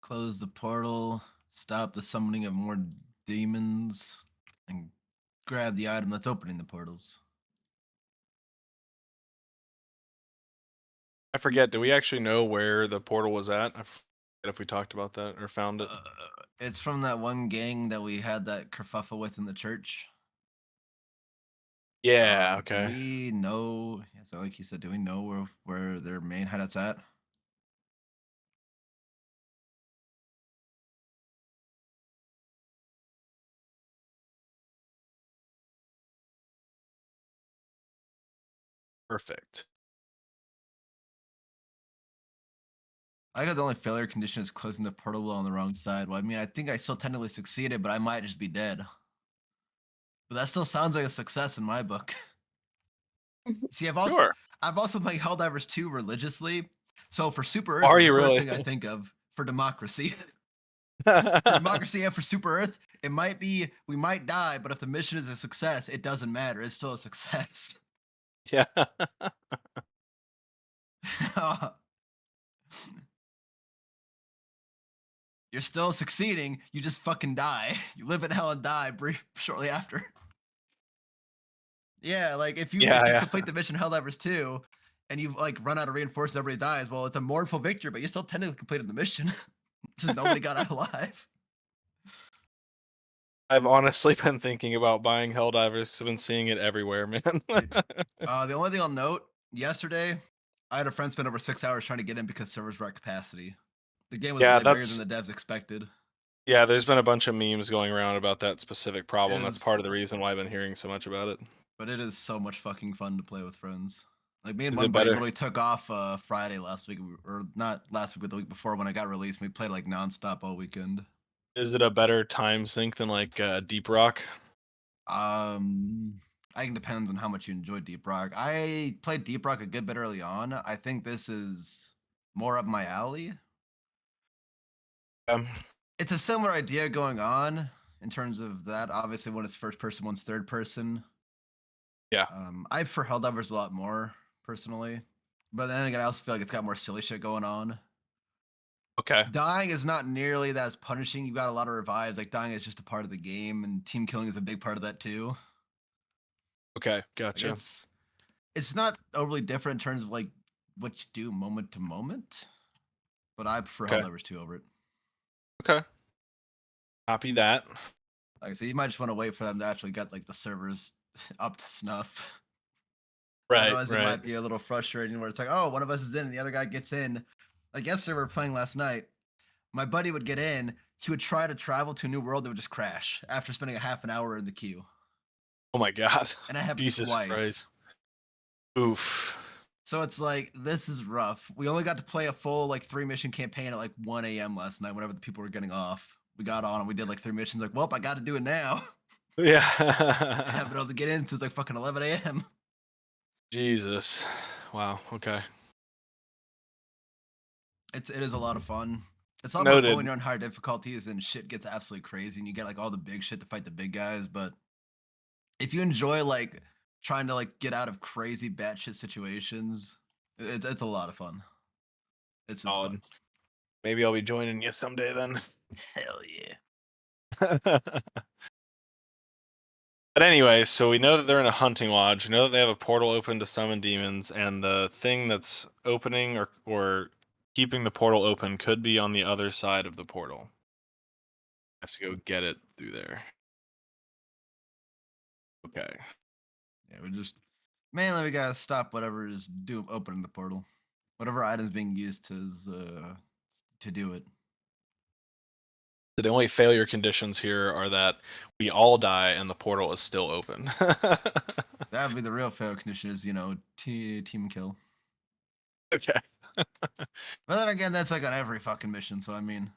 Close the portal, stop the summoning of more demons, and grab the item that's opening the portals. I forget. Do we actually know where the portal was at? I forget if we talked about that or found it. It's from that one gang that we had that kerfuffle with in the church. Yeah. Do Okay. we know? Yeah, so like you said, do we know where their main hideout's at? Perfect. I got the only failure condition is closing the portal on the wrong side. Well, I mean, I think I still technically succeeded, but I might just be dead. But that still sounds like a success in my book. See, Sure. I've also played Helldivers 2 religiously. So for Super Earth Are is the you first really? thing I think of for democracy. For democracy and for Super Earth, it might be we might die, but if the mission is a success, it doesn't matter. It's still a success. Yeah. You're still succeeding. You just fucking die. You live in hell and die shortly after. Yeah, like Yeah. if you Yeah. complete the mission Helldivers 2 and you like run out of reinforcements, everybody dies. Well, it's a mournful victory, but you still technically completed the mission. Just nobody got out alive. I've honestly been thinking about buying Helldivers. I've been seeing it everywhere, man. Dude, the only thing I'll note, yesterday, I had a friend spend over 6 hours trying to get in because servers were at capacity. The game was Yeah, way bigger than that's the devs expected. yeah. There's been a bunch of memes going around about that specific It problem. That's is, part of the reason why I've been hearing so much about it. but it is so much fucking fun to play with friends. Like me and Is one it buddy better? literally took off Friday last week, or not last week, but the week before when I got released. We played like nonstop all weekend. Is it a better time sink than like Deep Rock? Um, I think it depends on how much you enjoy Deep Rock. I played Deep Rock a good bit early on. I think this is more up my alley. Um, It's a similar idea going on in terms of that. Obviously, one is first person, one's third person. yeah. I prefer Helldivers a lot more personally, but then again, I also feel like it's got more silly shit going on. Okay. Dying is not nearly that as punishing. You got a lot of revives. Like dying is just a part of the game, and team killing is a big part of that too. Okay. Like Gotcha. it's not overly different in terms of like what you do moment to moment, but I prefer Okay. Helldivers 2 over it. Okay. Copy that. Like I said, you might just want to wait for them to actually get like the servers up to snuff. Right. Otherwise, it Right. might be a little frustrating where it's like, oh, one of us is in and the other guy gets in. Like yesterday, we were playing last night. My buddy would get in. He would try to travel to a new world that would just crash after spending a half an hour in the queue. Oh my God. And I happened Jesus twice. Christ. Oof. So it's like, this is rough. We only got to play a full like 3 mission campaign at like 1 a.m. last night whenever the people were getting off. We got on and we did like 3 missions. Like, well, I got to do it now. I haven't been Yeah. able to get in since like fucking 11 a.m. Jesus. Wow. Okay. It is a lot of fun. It's a lot more fun when Noted. you're on higher difficulties and shit gets absolutely crazy and you get like all the big shit to fight the big guys. But if you enjoy like trying to like get out of crazy batshit situations, it's a lot of fun. It's fun. Solid. Maybe I'll be joining you someday then. Hell yeah. But anyway, so we know that they're in a hunting lodge. We know that they have a portal open to summon demons, and the thing that's opening or keeping the portal open could be on the other side of the portal. Has to go get it through there. Okay. Yeah, we just mainly we gotta stop whatever is opening the portal. Whatever item's being used to do it. So the only failure conditions here are that we all die and the portal is still open. That would be the real fail condition is, team kill. Okay. But then again, that's like on every fucking mission, so I mean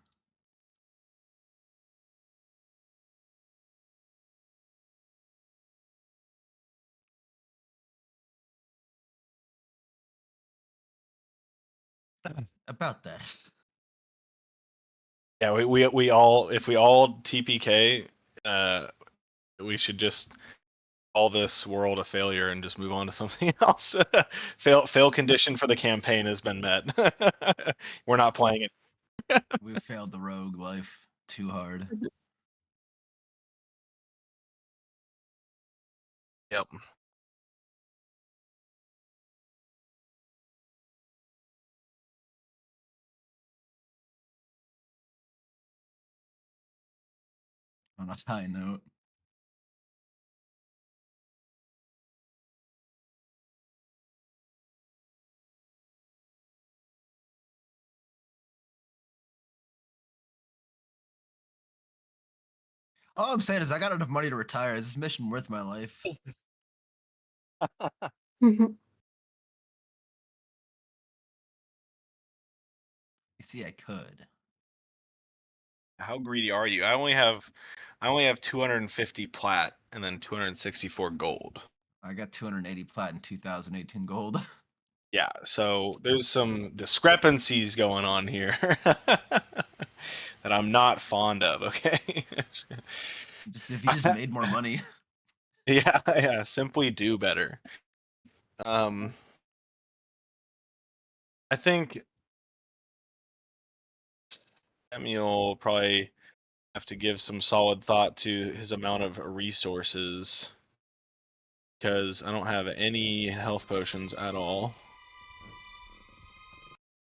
about that. Yeah, we all if we all TPK, we should just call this world a failure and just move on to something else. Fail condition for the campaign has been met. We're not playing it. We failed the rogue life too hard. Mhm. Yep. On a high note. All I'm saying is I got enough money to retire. Is this mission worth my life? Mhm. You see, I could. How greedy are you? I only have 250 plat and then 264 gold. I got 280 plat in 2018 gold. Yeah, so there's some discrepancies going on here that I'm not fond of, okay? Just if you just made more money. Yeah, yeah, simply do better. Um, I think Samuel probably have to give some solid thought to his amount of resources because I don't have any health potions at all.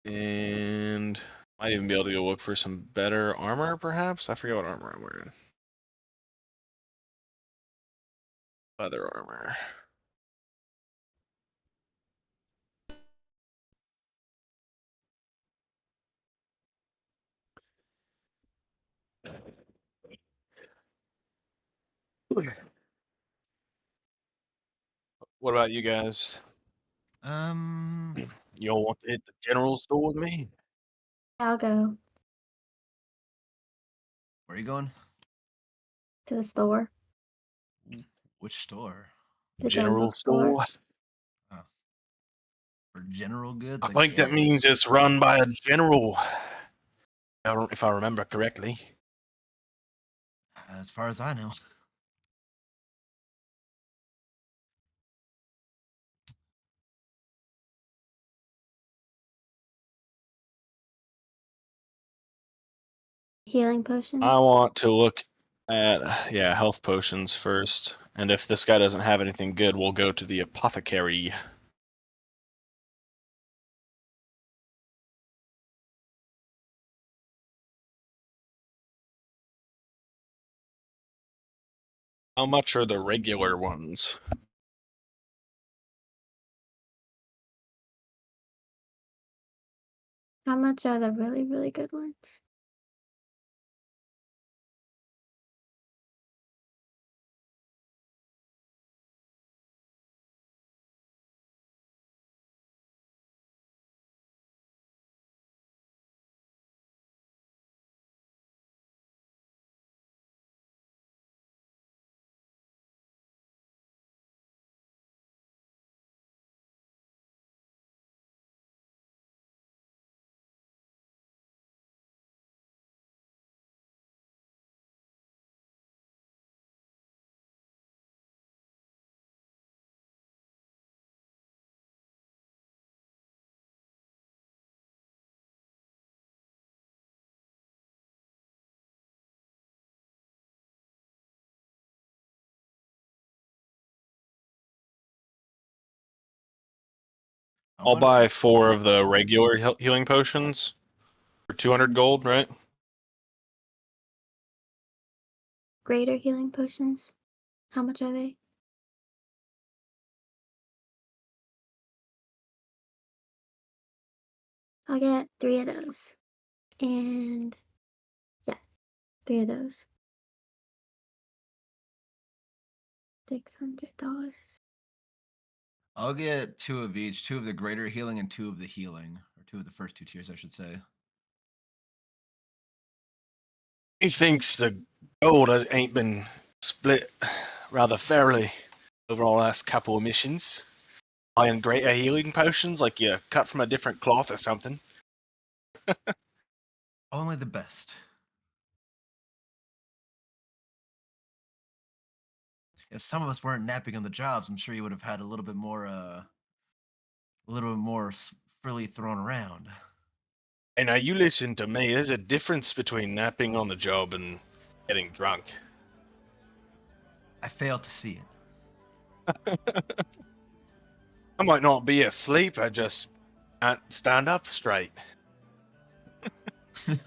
And might even be able to go look for some better armor, perhaps? I forget what armor I'm wearing. Leather armor. What about you guys? Um, You all want to hit the general store with me? I'll go where are you going? to the store, Which store? the general General store. store? Oh, for general goods, I I think that guess. means it's run by a general, if I remember correctly. As far as I know. Healing I potions. want to look at, yeah, health potions first. And if this guy doesn't have anything good, we'll go to the apothecary. How much are the regular ones? How much are the really, really good ones? I I'll wonder. buy 4 of the regular healing potions for 200 gold, right? Greater healing potions. How much are they? I'll get 3 of those. And yeah, 3 of those. $600. I'll get 2 of each, 2 of the greater healing and 2 of the healing, or 2 of the first 2 tiers, I should say. He thinks the gold ain't been split rather fairly over the last couple of missions. Buying greater healing potions like you cut from a different cloth or something. Only the best. If some of us weren't napping on the jobs, I'm sure you would have had a little bit more freely thrown around. Hey, now you listen to me. There's a difference between napping on the job and getting drunk. I fail to see I might not be asleep. I just can't stand up straight. it.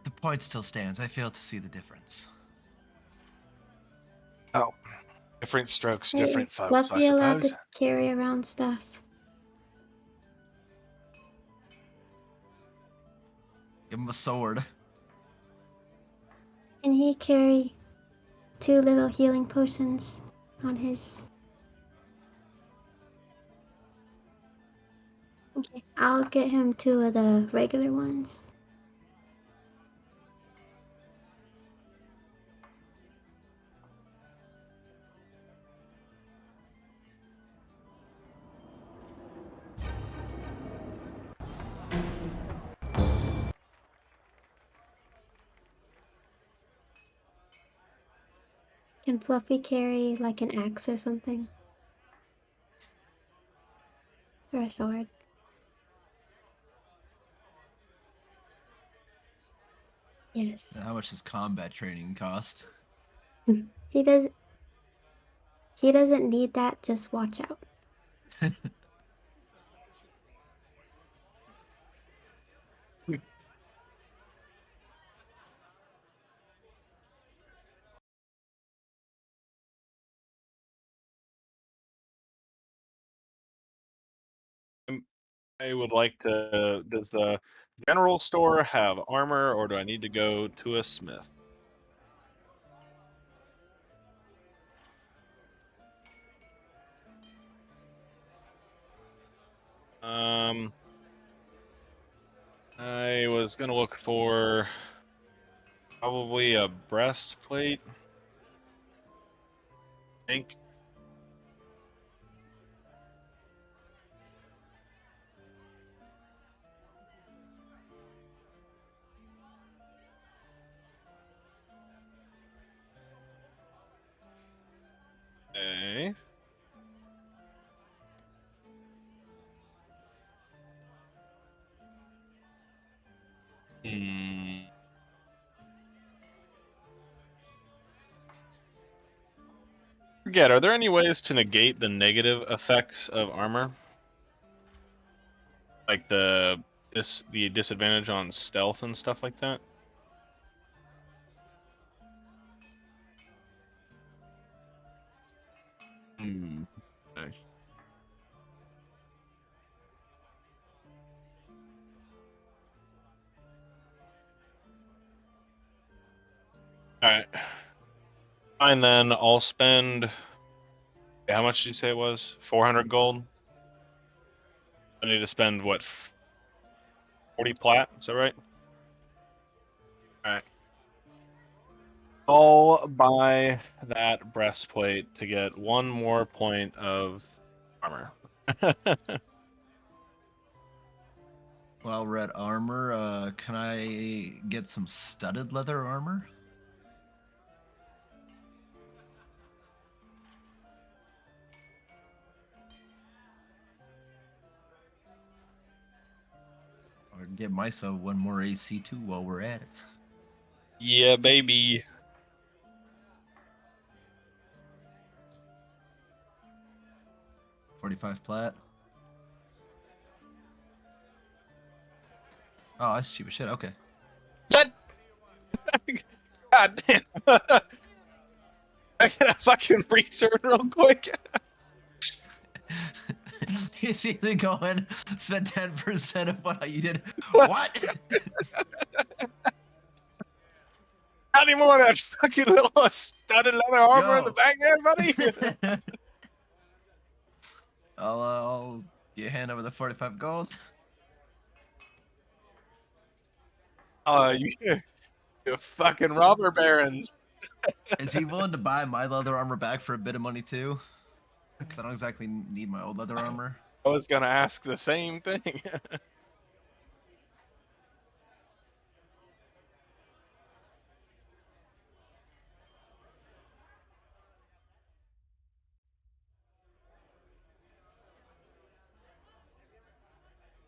The point still stands. I fail to see the difference. Oh, different strokes, Hey, different is folks, I Fluffy allowed suppose. to carry around stuff? Give him a sword. Can he carry 2 little healing potions on his... Okay, I'll get him 2 of the regular ones. Can Fluffy carry like an axe or something? Or a sword? Yes. How much does combat training cost? He does. He doesn't need that. Just watch out. I would like to. Does the general store have armor, or do I need to go to a smith? I was gonna look for probably a breastplate. I think. Okay. Hmm. Forget. Are there any ways to negate the negative effects of armor? Like the disadvantage on stealth and stuff like that? Hmm. Okay. Alright. Fine then, I'll spend... How much did you say it was? 400 gold? I need to spend, what, 40 plat? Is that right? Alright. I'll buy that breastplate to get 1 more point of armor. Well, red armor. Can I get some studded leather armor? Or get myself 1 more AC too while we're at it. Yeah, baby. $45 plat. Oh, that's cheap as shit. Okay. What? God damn. I gotta fucking research real quick. You see me going, spend 10% of what you did. What? How do you want that fucking little studded leather armor in the Yo. back there, buddy? I'll you hand over the 45 gold. You fucking robber barons. Is he willing to buy my leather armor back for a bit of money too? Because I don't exactly need my old leather armor. I was gonna ask the same thing.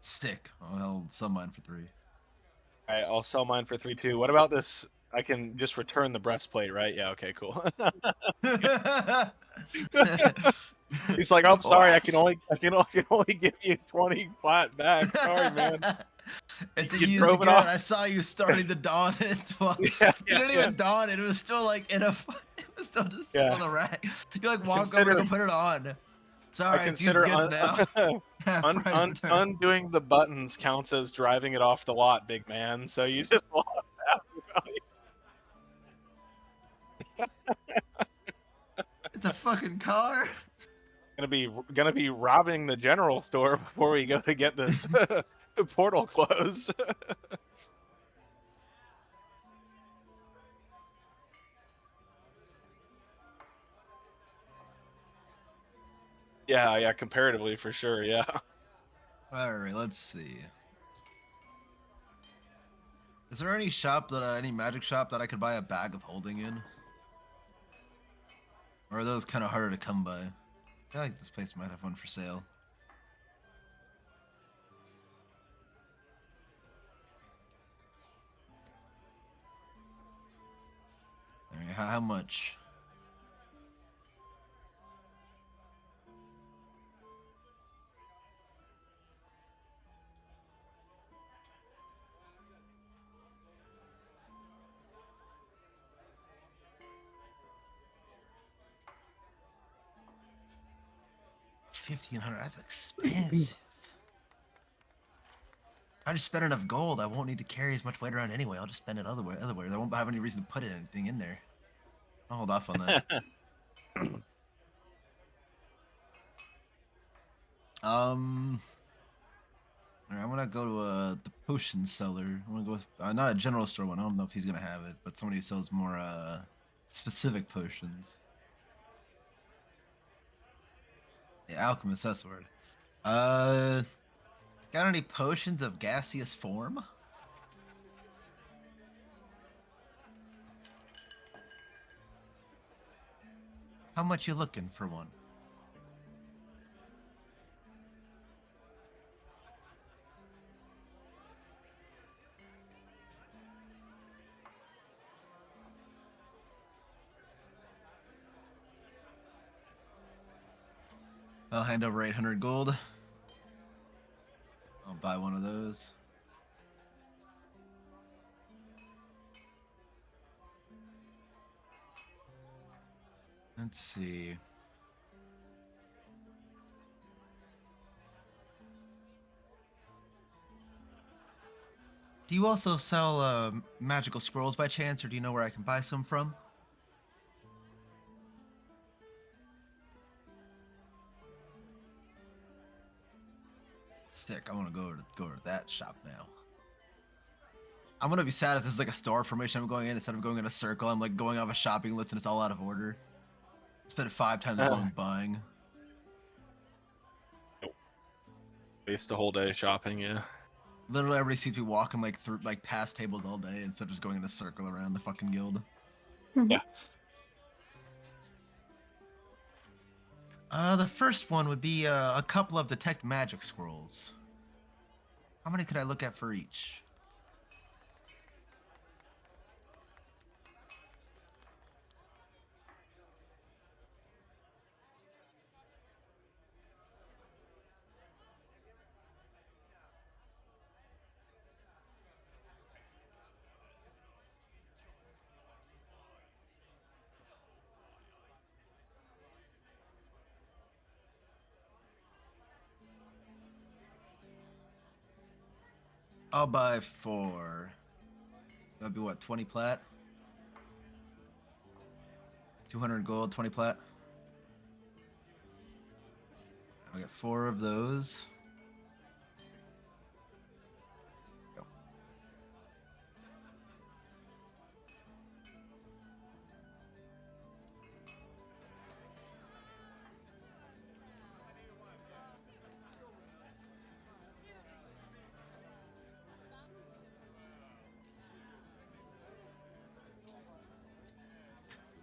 Sick. I'll sell mine for 3. All right, I'll sell mine for 3 too. What about this? I can just return the breastplate, right? Yeah. Okay. Cool. He's like, "Oh, sorry, I can only give you 20 flat back. Sorry, man. It's a You used drove it gun. off." I saw you starting to don it. Well, Yeah, you yeah, didn't yeah, even don it. It was still like in a. It was still just sitting on yeah. the rack. You like I walk over to consider go put it on. It's all I right. It's used consider goods now. Half price return. undoing the buttons counts as driving it off the lot, big man. So you just lost half the value. It's a fucking car. Gonna be robbing the general store before we go to get this portal closed. Yeah, comparatively for sure, yeah. All right. Let's see. Is there any shop that any magic shop that I could buy a bag of holding in? Or are those kind of harder to come by? I feel like this place might have one for sale. All right, how much? $1,500. That's expensive. I just spent enough gold. I won't need to carry as much weight around anyway. I'll just spend it otherwhere. I won't have any reason to put anything in there. I'll hold off on that. Um, all right, I'm gonna go to the potion seller. I'm gonna go with not a general store one. I don't know if he's gonna have it, but somebody who sells more specific potions. Yeah, alchemist. That's the word. Uh, got any potions of gaseous form? How much you looking for one? I'll hand over 800 gold. I'll buy one of those. Let's see. Do you also sell magical scrolls by chance, or do you know where I can buy some from? Sick. I want to go to that shop now. I'm gonna be sad if this is like a store formation I'm going in instead of going in a circle. I'm like going off a shopping list and it's all out of order. Spent 5 times as long buying. Waste a whole day shopping, yeah. Literally, everybody seems to be walking like through like past tables all day instead of just going in a circle around the fucking guild. Yeah. The first one would be a couple of detect magic scrolls. How many could I look at for each? I'll buy 4. That'd be what, 20 plat? 200 gold, 20 plat. I got 4 of those. Go.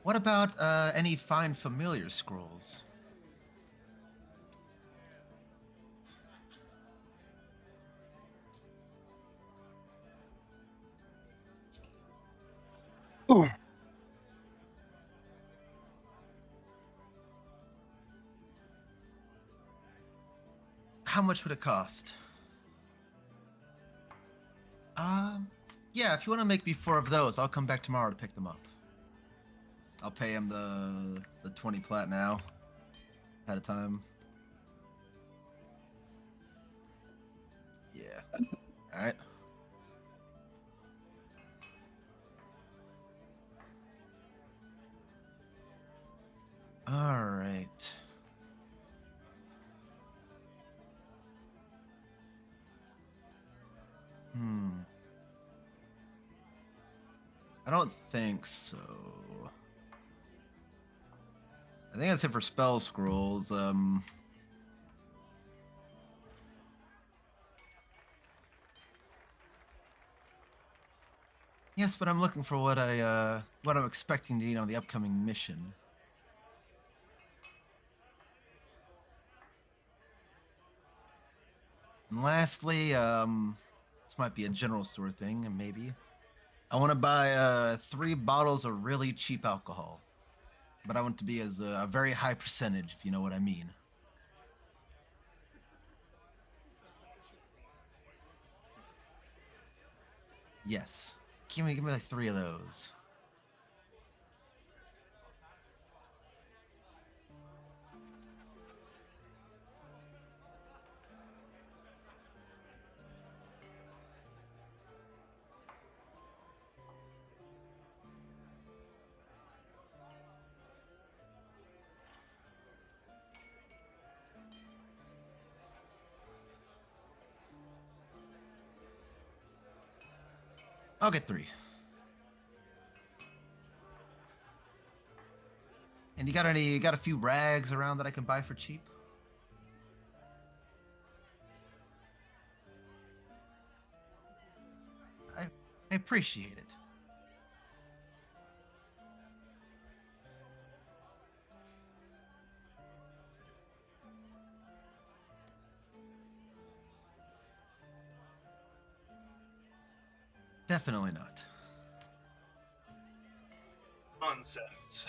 What about any fine familiar scrolls? Ooh. How much would it cost? Yeah, if you want to make me 4 of those, I'll come back tomorrow to pick them up. I'll pay him the 20 plat now. Ahead of time. Yeah. Alright. Alright. I don't think so. I think that's it for spell scrolls. Yes, but I'm looking for what I'm expecting to need on the upcoming mission. And lastly, this might be a general store thing, maybe. I want to buy 3 bottles of really cheap alcohol, but I want it to be as a very high percentage, if you know what I mean. Yes, give me like 3 of those. I'll get 3. And you got a few rags around that I can buy for cheap? I appreciate it. Definitely not. Nonsense.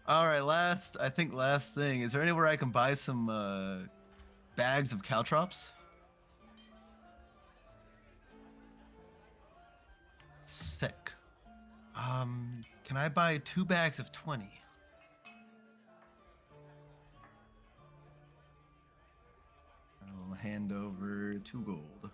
All right, last thing. Is there anywhere I can buy some bags of caltrops? Sick. Can I buy 2 bags of 20? I'll hand over 2 gold.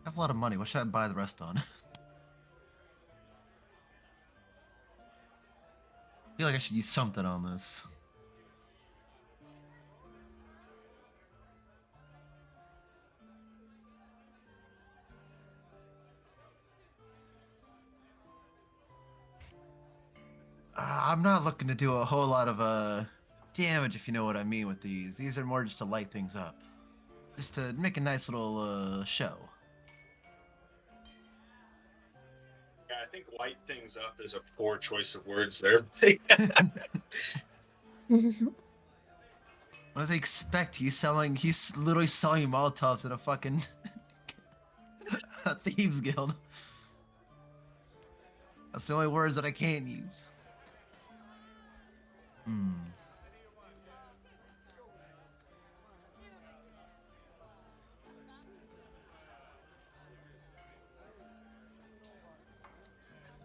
I have a lot of money. What should I buy the rest on? I feel like I should use something on this. I'm not looking to do a whole lot of damage, if you know what I mean, with these. These are more just to light things up. Just to make a nice little show. Yeah, I think light things up is a poor choice of words there. What does he expect? He's literally selling Molotovs at a fucking a thieves guild. That's the only words that I can't use.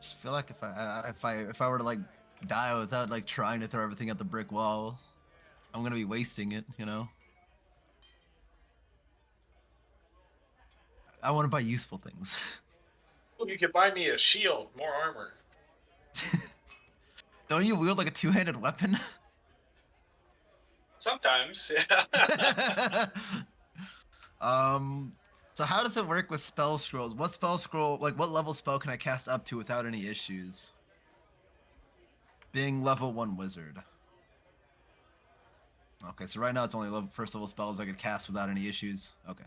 Just feel like if I were to like die without like trying to throw everything at the brick wall, I'm gonna be wasting it, you know? I want to buy useful things. You could buy me a shield, more armor. Don't you wield like a 2-handed weapon? Sometimes, yeah. So how does it work with spell scrolls? What spell scroll, like what level spell can I cast up to without any issues? Being level 1 wizard. Okay, so right now it's only first level spells I could cast without any issues. Okay.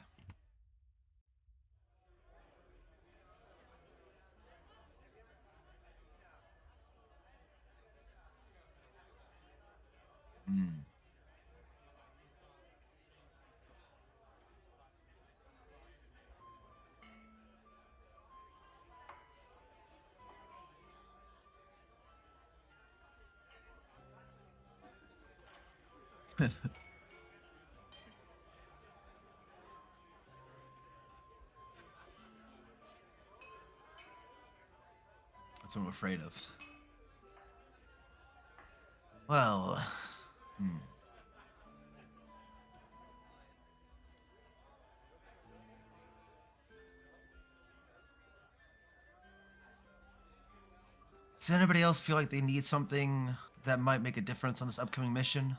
That's what I'm afraid of. Well, Does anybody else feel like they need something that might make a difference on this upcoming mission?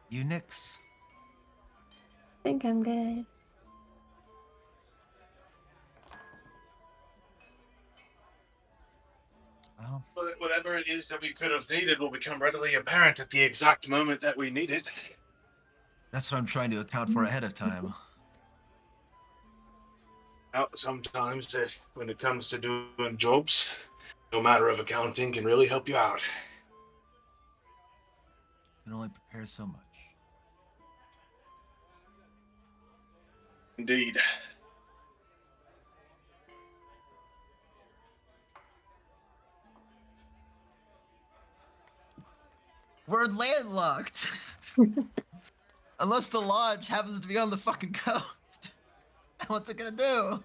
You, Nix? I think I'm good. Well, Whatever it is that we could have needed will become readily apparent at the exact moment that we need it. that's what I'm trying to account for ahead of time. Now, sometimes when it comes to doing jobs, no matter of accounting can really help you out. Can only prepare so much. Indeed. We're landlocked! Unless the lodge happens to be on the fucking coast. What's it gonna do?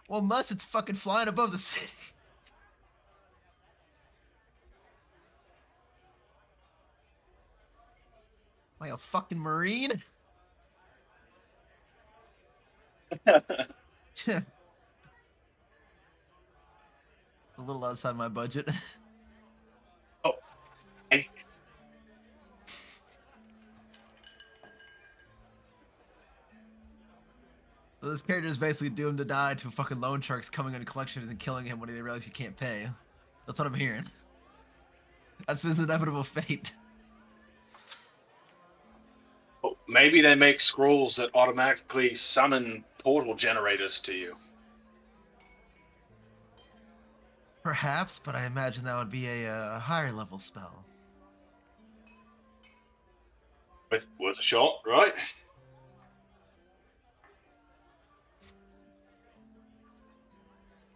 Well, unless it's fucking flying above the city. Am I a fucking marine? It's a little outside my budget. Oh, hey. So this character is basically doomed to die to fucking loan sharks coming into collections and killing him when they realize he can't pay. That's what I'm hearing. That's his inevitable fate. Well, maybe they make scrolls that automatically summon portal generators to you. Perhaps, but I imagine that would be a higher level spell. With a shot, right?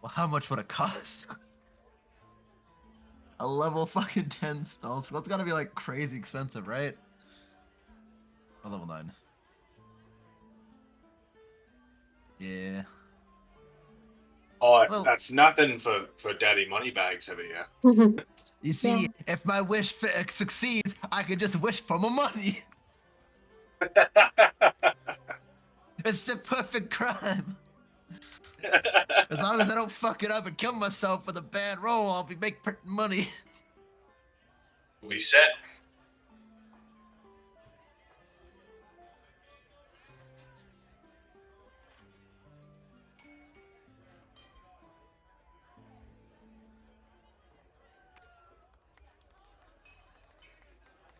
Well, how much would it cost? A level fucking 10 spell scroll. It's gotta be like crazy expensive, right? Oh, level 9. Yeah. Oh, Well- that's nothing for Daddy Moneybags over here. You see, if my wish succeeds, I can just wish for more money. It's the perfect crime. As long as I don't fuck it up and kill myself with a bad roll, I'll be making money. We set.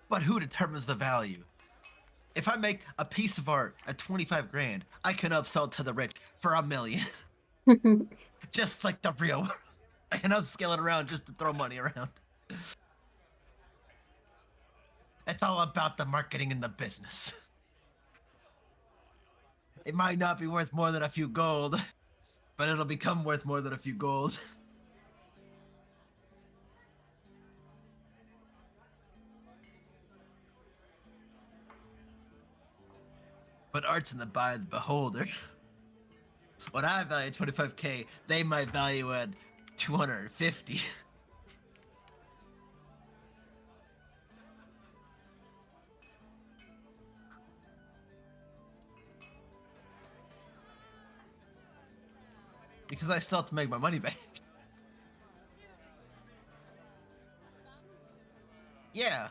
But who determines the value? If I make a piece of art at 25 grand, I can upsell to the rich for $1 million. Just like the real world. I can upscale it around just to throw money around. It's all about the marketing and the business. It might not be worth more than a few gold, but it'll become worth more than a few gold. But art's in the eye of the beholder. When I value 25k, they might value at 250. Because I still have to make my money back. Yeah.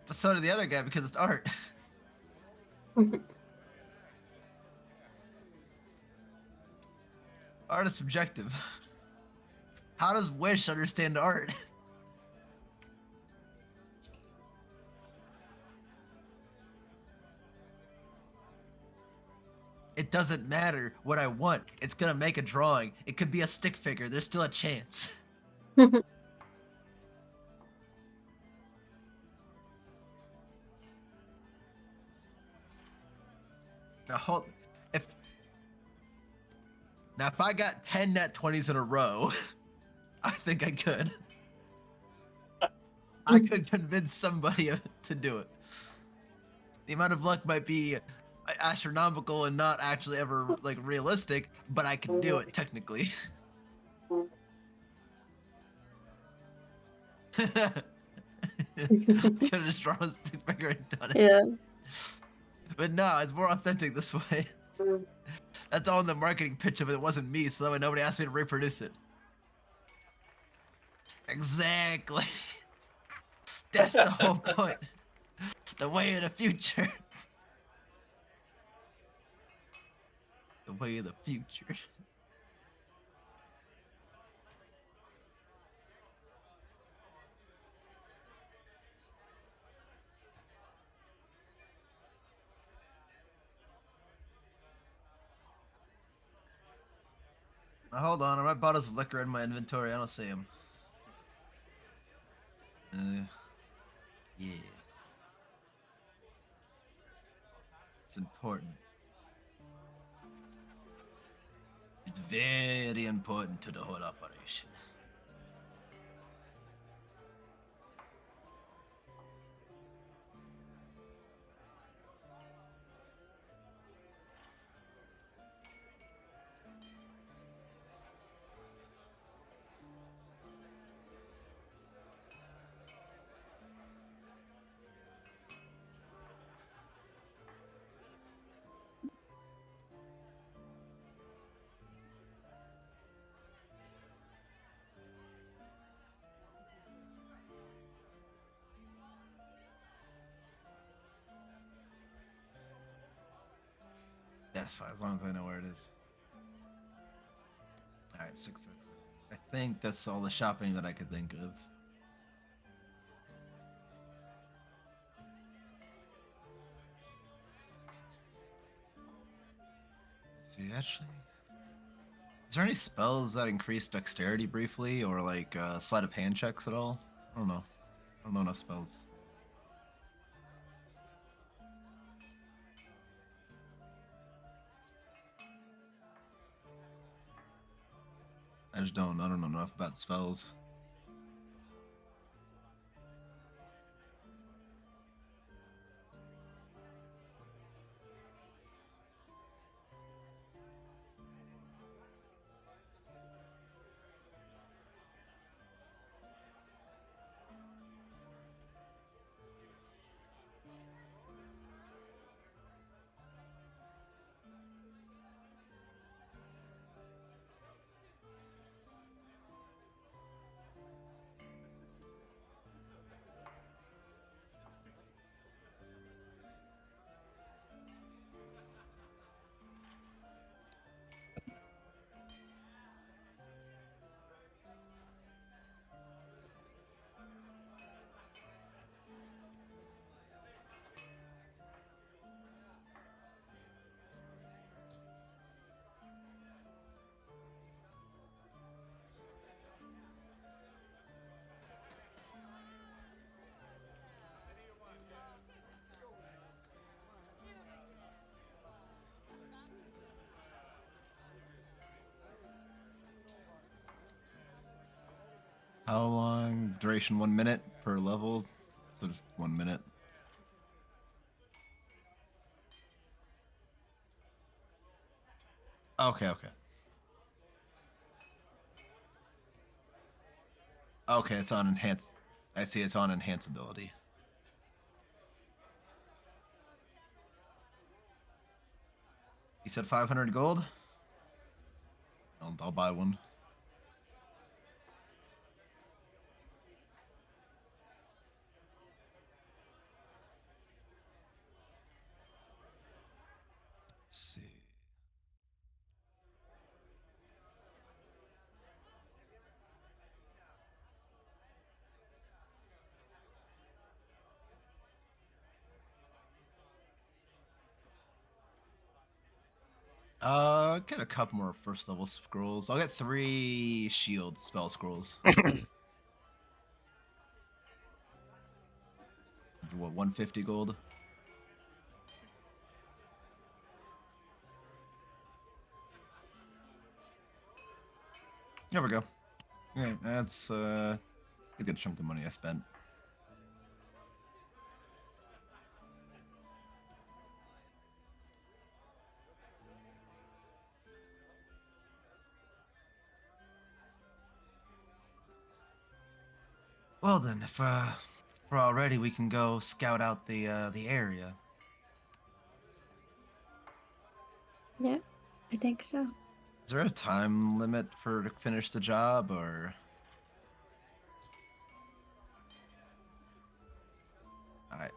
But so did the other guy because it's art. Art is subjective. How does Wish understand art? It doesn't matter what I want. It's gonna make a drawing. It could be a stick figure. There's still a chance. Now hold. If Now if I got 10 net 20s in a row, I think I could. I could convince somebody to do it. The amount of luck might be astronomical and not actually ever like realistic, but I could do it technically. Could have just drawn a stick figure and done it. Yeah. But no, it's more authentic this way. That's all in the marketing pitch of it. It wasn't me, so that way nobody asked me to reproduce it. Exactly. That's the whole point. The way of the future. The way of the future. Now hold on, I might bottles of liquor in my inventory. I don't see them. Yeah. It's important. It's very important to the whole operation. That's fine, as long as I know where it is. Alright, 666. I think that's all the shopping that I could think of. See, actually, is there any spells that increase dexterity briefly, or like sleight of hand checks at all? I don't know. I don't know enough spells. I don't know enough about spells. How long? Duration 1 minute per level? So just 1 minute. Okay, okay. Okay, it's on enhanced. I see it's on enhance ability. You said 500 gold? I'll buy one. Let's see. Get a couple more first level scrolls. I'll get 3 shield spell scrolls. What, 150 gold? There we go. Yeah, that's a good chunk of money I spent. Well then, if we're all ready, we can go scout out the area. Yeah, I think so. Is there a time limit for to finish the job, or? Alright.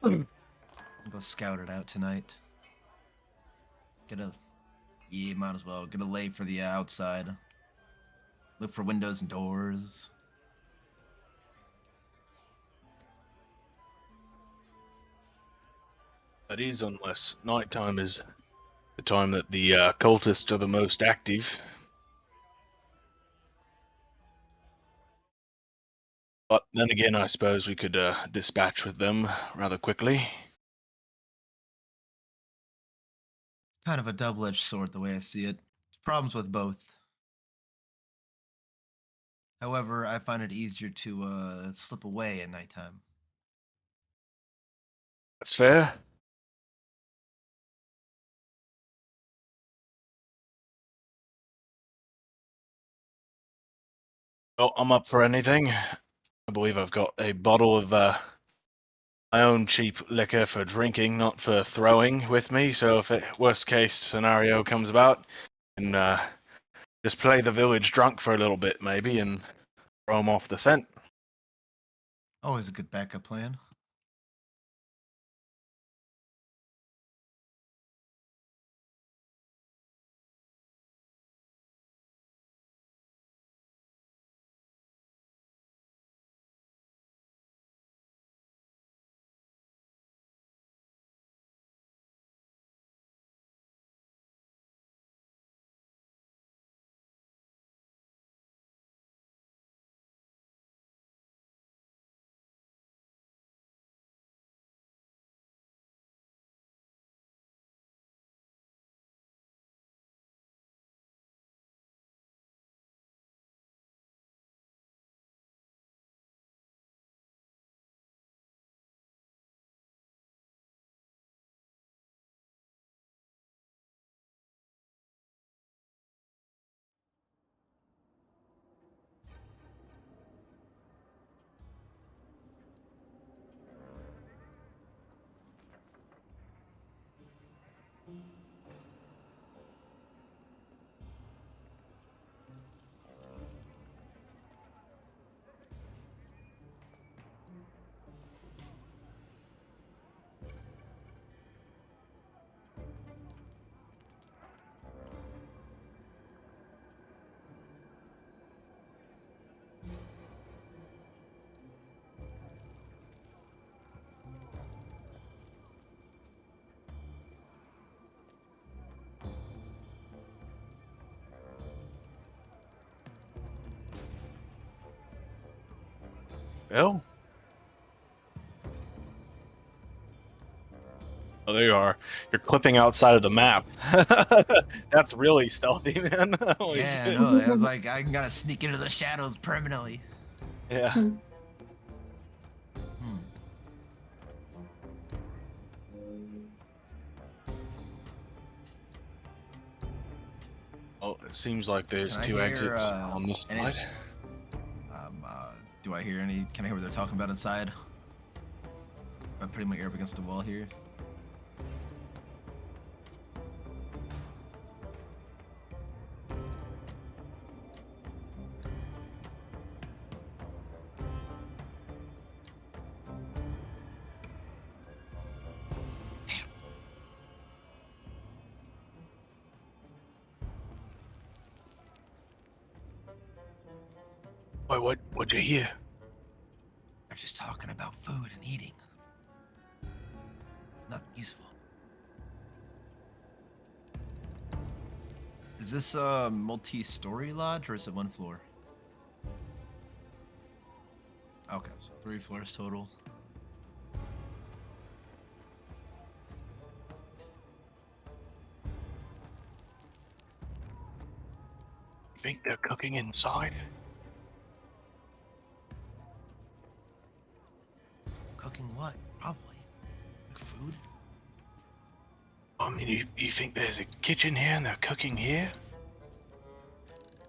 Go scout it out tonight. Yeah, might as well. Get a lay for the outside. Look for windows and doors. That is, unless nighttime is the time that the cultists are the most active. But then again, I suppose we could dispatch with them rather quickly. Kind of a double-edged sword, the way I see it. Problems with both. However, I find it easier to slip away at nighttime. That's fair. Well, I'm up for anything. I believe I've got a bottle of my own cheap liquor for drinking, not for throwing, with me. So if a worst case scenario comes about, and just play the village drunk for a little bit, maybe, and throw them off the scent. Always a good backup plan. Bill? Oh, there you are. You're clipping outside of the map. That's really stealthy, man. Holy Yeah, shit. no, I was like, I gotta sneak into the shadows permanently. Yeah. Hmm. Hmm. Well, it seems like there's Can I two hear, exits on this any- side. Do I hear any? Can I hear what they're talking about inside? I'm putting my ear up against the wall here. Wait, what'd you hear? They're just talking about food and eating. It's not useful. Is this a multi-story lodge or is it one floor? Okay, so 3 floors total. Think they're cooking inside? Cooking what? Probably. Like food? I mean, you think there's a kitchen here and they're cooking here?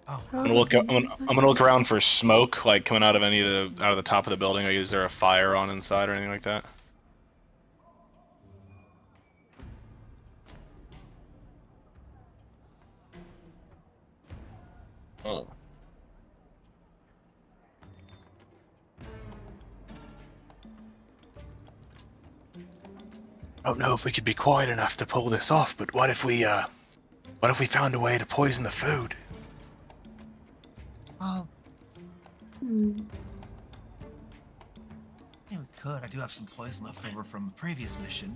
Oh, I'm gonna look. I'm gonna look around for smoke, like coming out of the top of the building. Like, is there a fire on inside or anything like that? Oh. I don't know if we could be quiet enough to pull this off, but what if we found a way to poison the food? well, Hmm. yeah, we could. I do have some poison left over from a previous mission.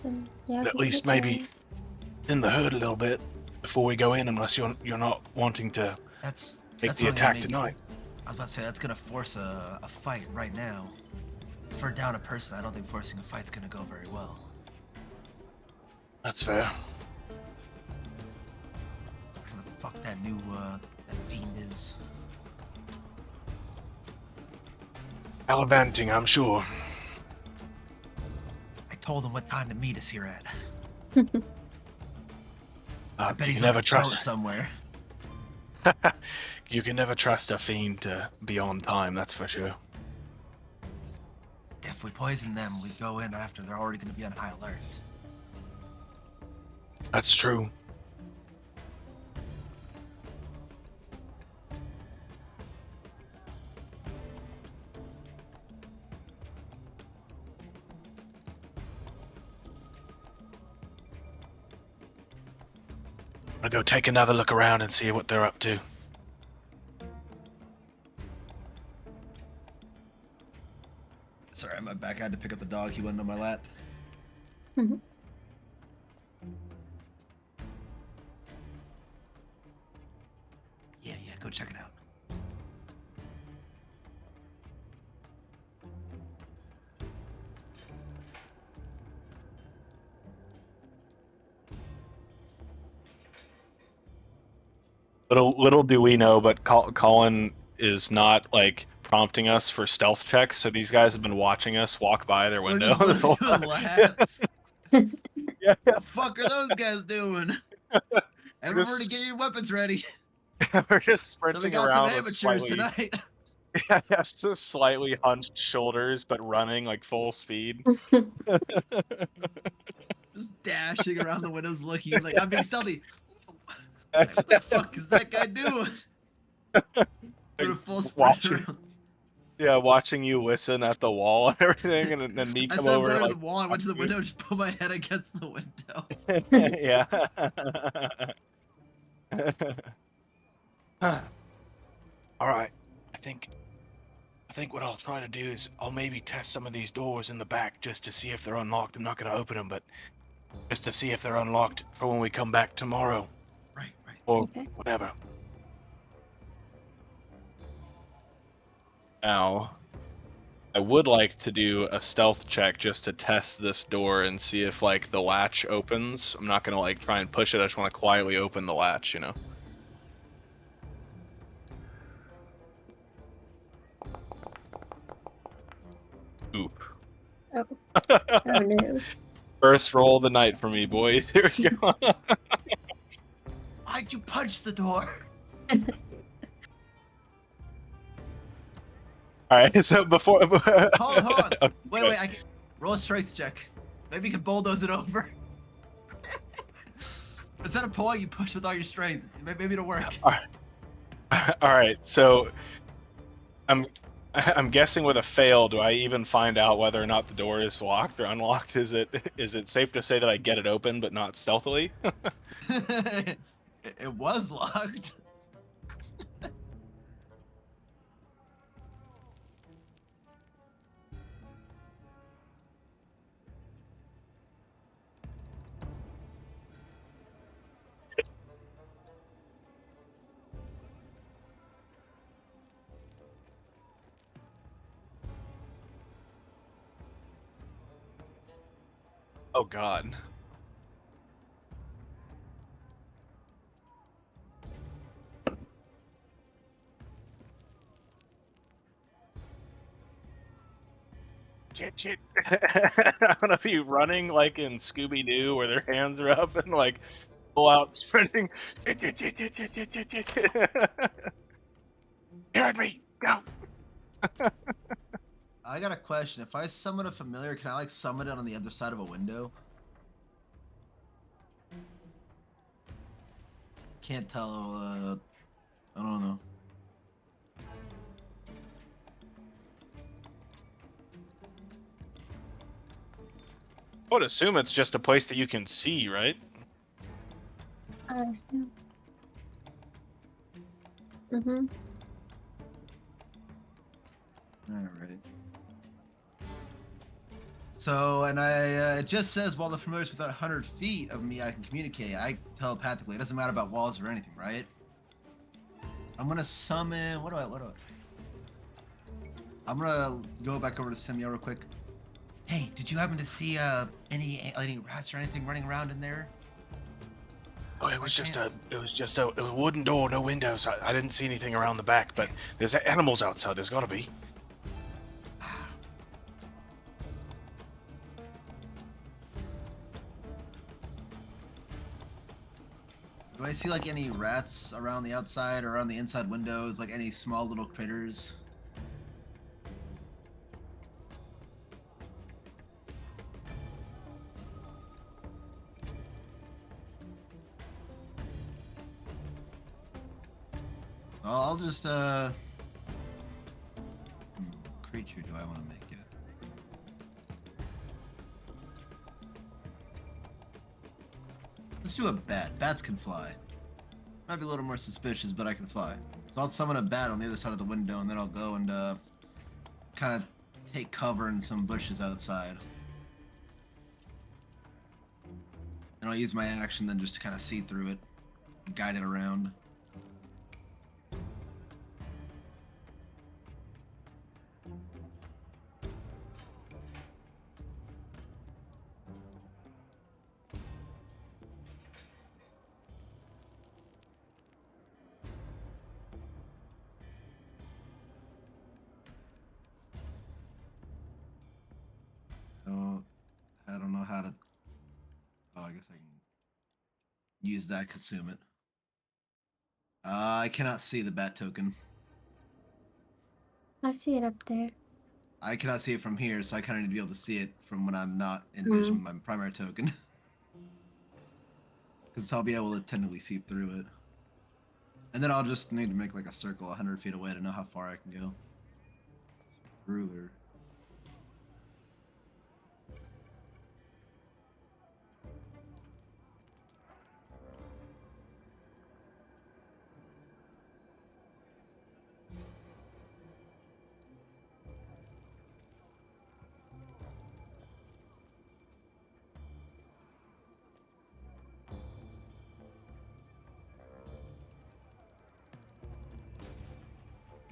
Then, yeah, But at we least could maybe thin the herd a little bit before we go in, unless you're not wanting to That's make that's the only gonna attack make- tonight. I was about to say that's gonna force a fight right now. If we're down a person, I don't think forcing a fight's gonna go very well. That's fair. Where the fuck that new that fiend is? Gallivanting, I'm sure. I told him what time to meet us here at. I bet You he's can on never a boat trust. somewhere. You can never trust a fiend to be on time. That's for sure. If we poison them, we go in after they're already gonna be on high alert. That's true. I'll go take another look around and see what they're up to. Sorry, I'm back. I had to pick up the dog. He went on my lap. Mhm. Yeah, go check it out. Little do we know, but Colin is not like prompting us for stealth checks. So these guys have been watching us walk by their We're window just this whole doing time. laps. Yeah, The fuck are those guys doing? Everybody Just- get your weapons ready. we're just So we sprinting got some around with amateurs slightly, tonight. yes, just slightly hunched shoulders, but running like full speed. Just dashing around the windows looking like I'm being stealthy. Like, what the fuck is that guy doing? Doing a full sprint Watching, around. yeah, watching you listen at the wall and everything, and then me I come said I'm over going like, to the wall. I went to the window and just put my head against the window. yeah. All right. I think what I'll try to do is I'll maybe test some of these doors in the back just to see if they're unlocked. I'm not going to open them, but just to see if they're unlocked for when we come back tomorrow Right. or Okay. whatever. Now, I would like to do a stealth check just to test this door and see if like the latch opens. I'm not gonna like try and push it. I just want to quietly open the latch, you know. Oop. Oh. Oh no. First roll of the night for me, boys. Here we go. Why'd you punch the door? All right. So before, Hold on. Okay, Wait. I can roll a strength check. Maybe you can bulldoze it over. Instead of pulling, you push with all your strength. Maybe it'll work. All right. So I'm guessing with a fail, do I even find out whether or not the door is locked or unlocked? Is it safe to say that I get it open but not stealthily? It was locked. Oh God. shit. I'm gonna be running like in Scooby Doo, where their hands are up and like full out sprinting. You heard me. Go. I got a question. If I summon a familiar, can I like summon it on the other side of a window? Can't tell. I don't know. I would assume it's just a place that you can see, right? I assume. Mm-hmm. All right. So, and it just says while the familiar's within 100 feet of me, I can communicate. I telepathically. It doesn't matter about walls or anything, right? I'm gonna summon. What do I? I'm gonna go back over to Samuel real quick. Hey, did you happen to see any rats or anything running around in there? Oh, it was just a wooden door, no windows. I didn't see anything around the back, but there's animals outside. There's gotta be. Do I see like any rats around the outside or on the inside windows? Like any small little critters? Well, I'll just creature do I want to make it? Let's do a bat. Bats can fly. Might be a little more suspicious, but I can fly. So I'll summon a bat on the other side of the window, and then I'll go and kind of take cover in some bushes outside. And I'll use my action then just to kind of see through it, guide it around. So, I don't know how to... Oh, I guess I can use that, consume it. I cannot see the bat token. I see it up there. I cannot see it from here, so I kind of need to be able to see it from when I'm not in vision with my primary token. Because I'll be able to technically see through it. And then I'll just need to make like a circle 100 feet away to know how far I can go. Ruler.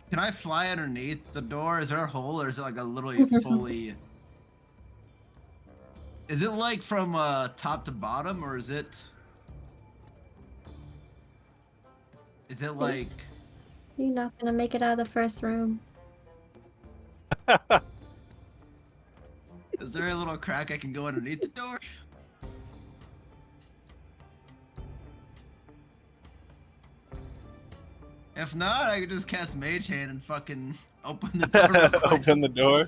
Can I fly underneath the door? Is there a hole, or is it like a literally fully... Is it like from top to bottom, or is it... Is it like... You're not gonna make it out of the first room. Is there a little crack I can go underneath the door? If not, I could just cast Mage Hand and fucking open the door real quick. Open the door.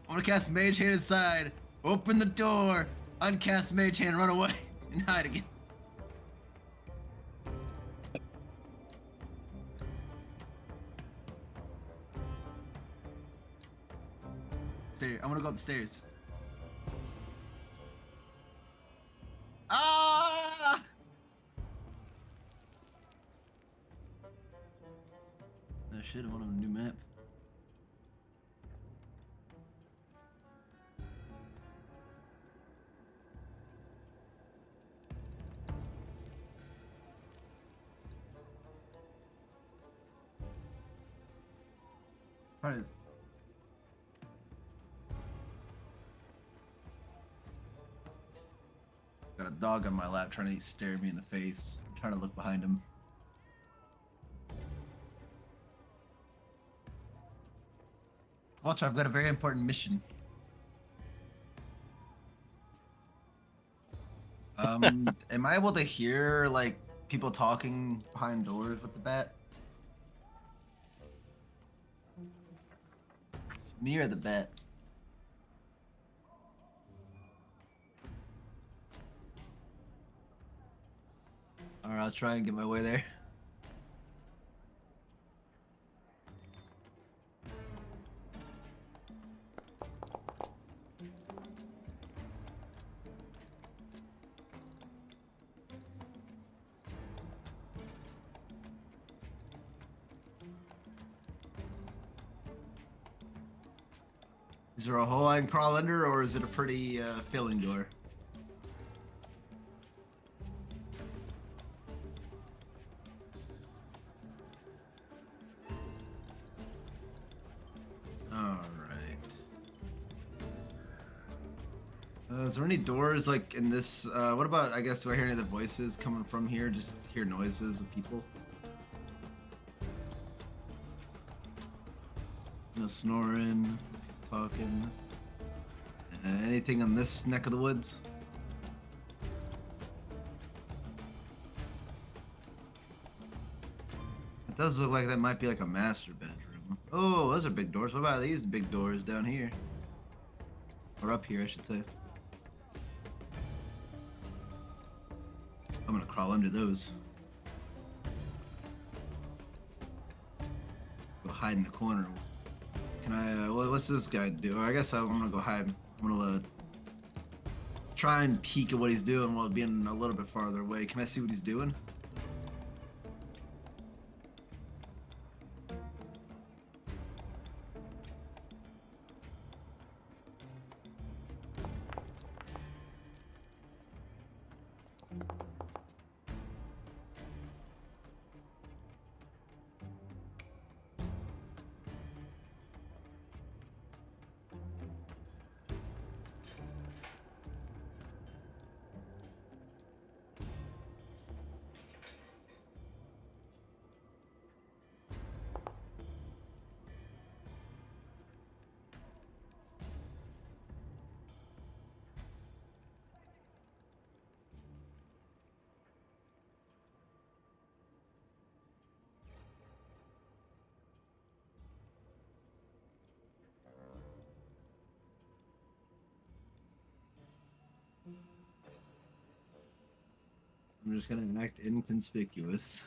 I'm gonna cast Mage Hand inside, open the door, uncast Mage Hand, run away, and hide again. I'm gonna go upstairs. Ah! Oh shit, I want a new map. Alright. Got a dog on my lap trying to stare me in the face. I'm trying to look behind him. Walter, I've got a very important mission. Am I able to hear like people talking behind doors with the bat? Me or the bat? Alright, I'll try and get my way there. Is there a hole I can crawl under, or is it a pretty filling door? Alright. Is there any doors like in this? What about, I guess, do I hear any of the voices coming from here? Just hear noises of people? No snoring, talking. Anything on this neck of the woods? It does look like that might be like a master bedroom. Oh, those are big doors. What about these big doors down here? Or up here, I should say. I'm gonna crawl under those. Go hide in the corner. Can I, what's this guy do? I guess I'm gonna go hide. I'm gonna try and peek at what he's doing while being a little bit farther away. Can I see what he's doing? I'm just gonna act inconspicuous.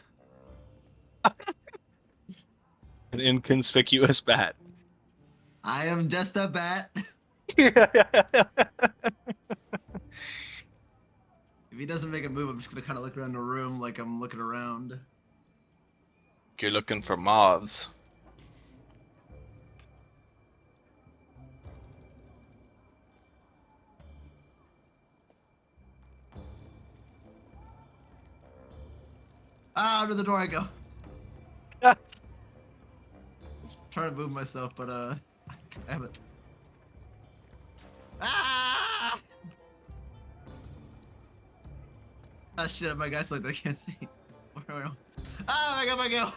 An inconspicuous bat. I am just a bat. If he doesn't make a move, I'm just gonna kind of look around the room like I'm looking around. You're looking for mobs. Ah, under the door I go. Trying to move myself, but I haven't. Ah! Ah, shit! My guy's like I can't see. Ah, my go!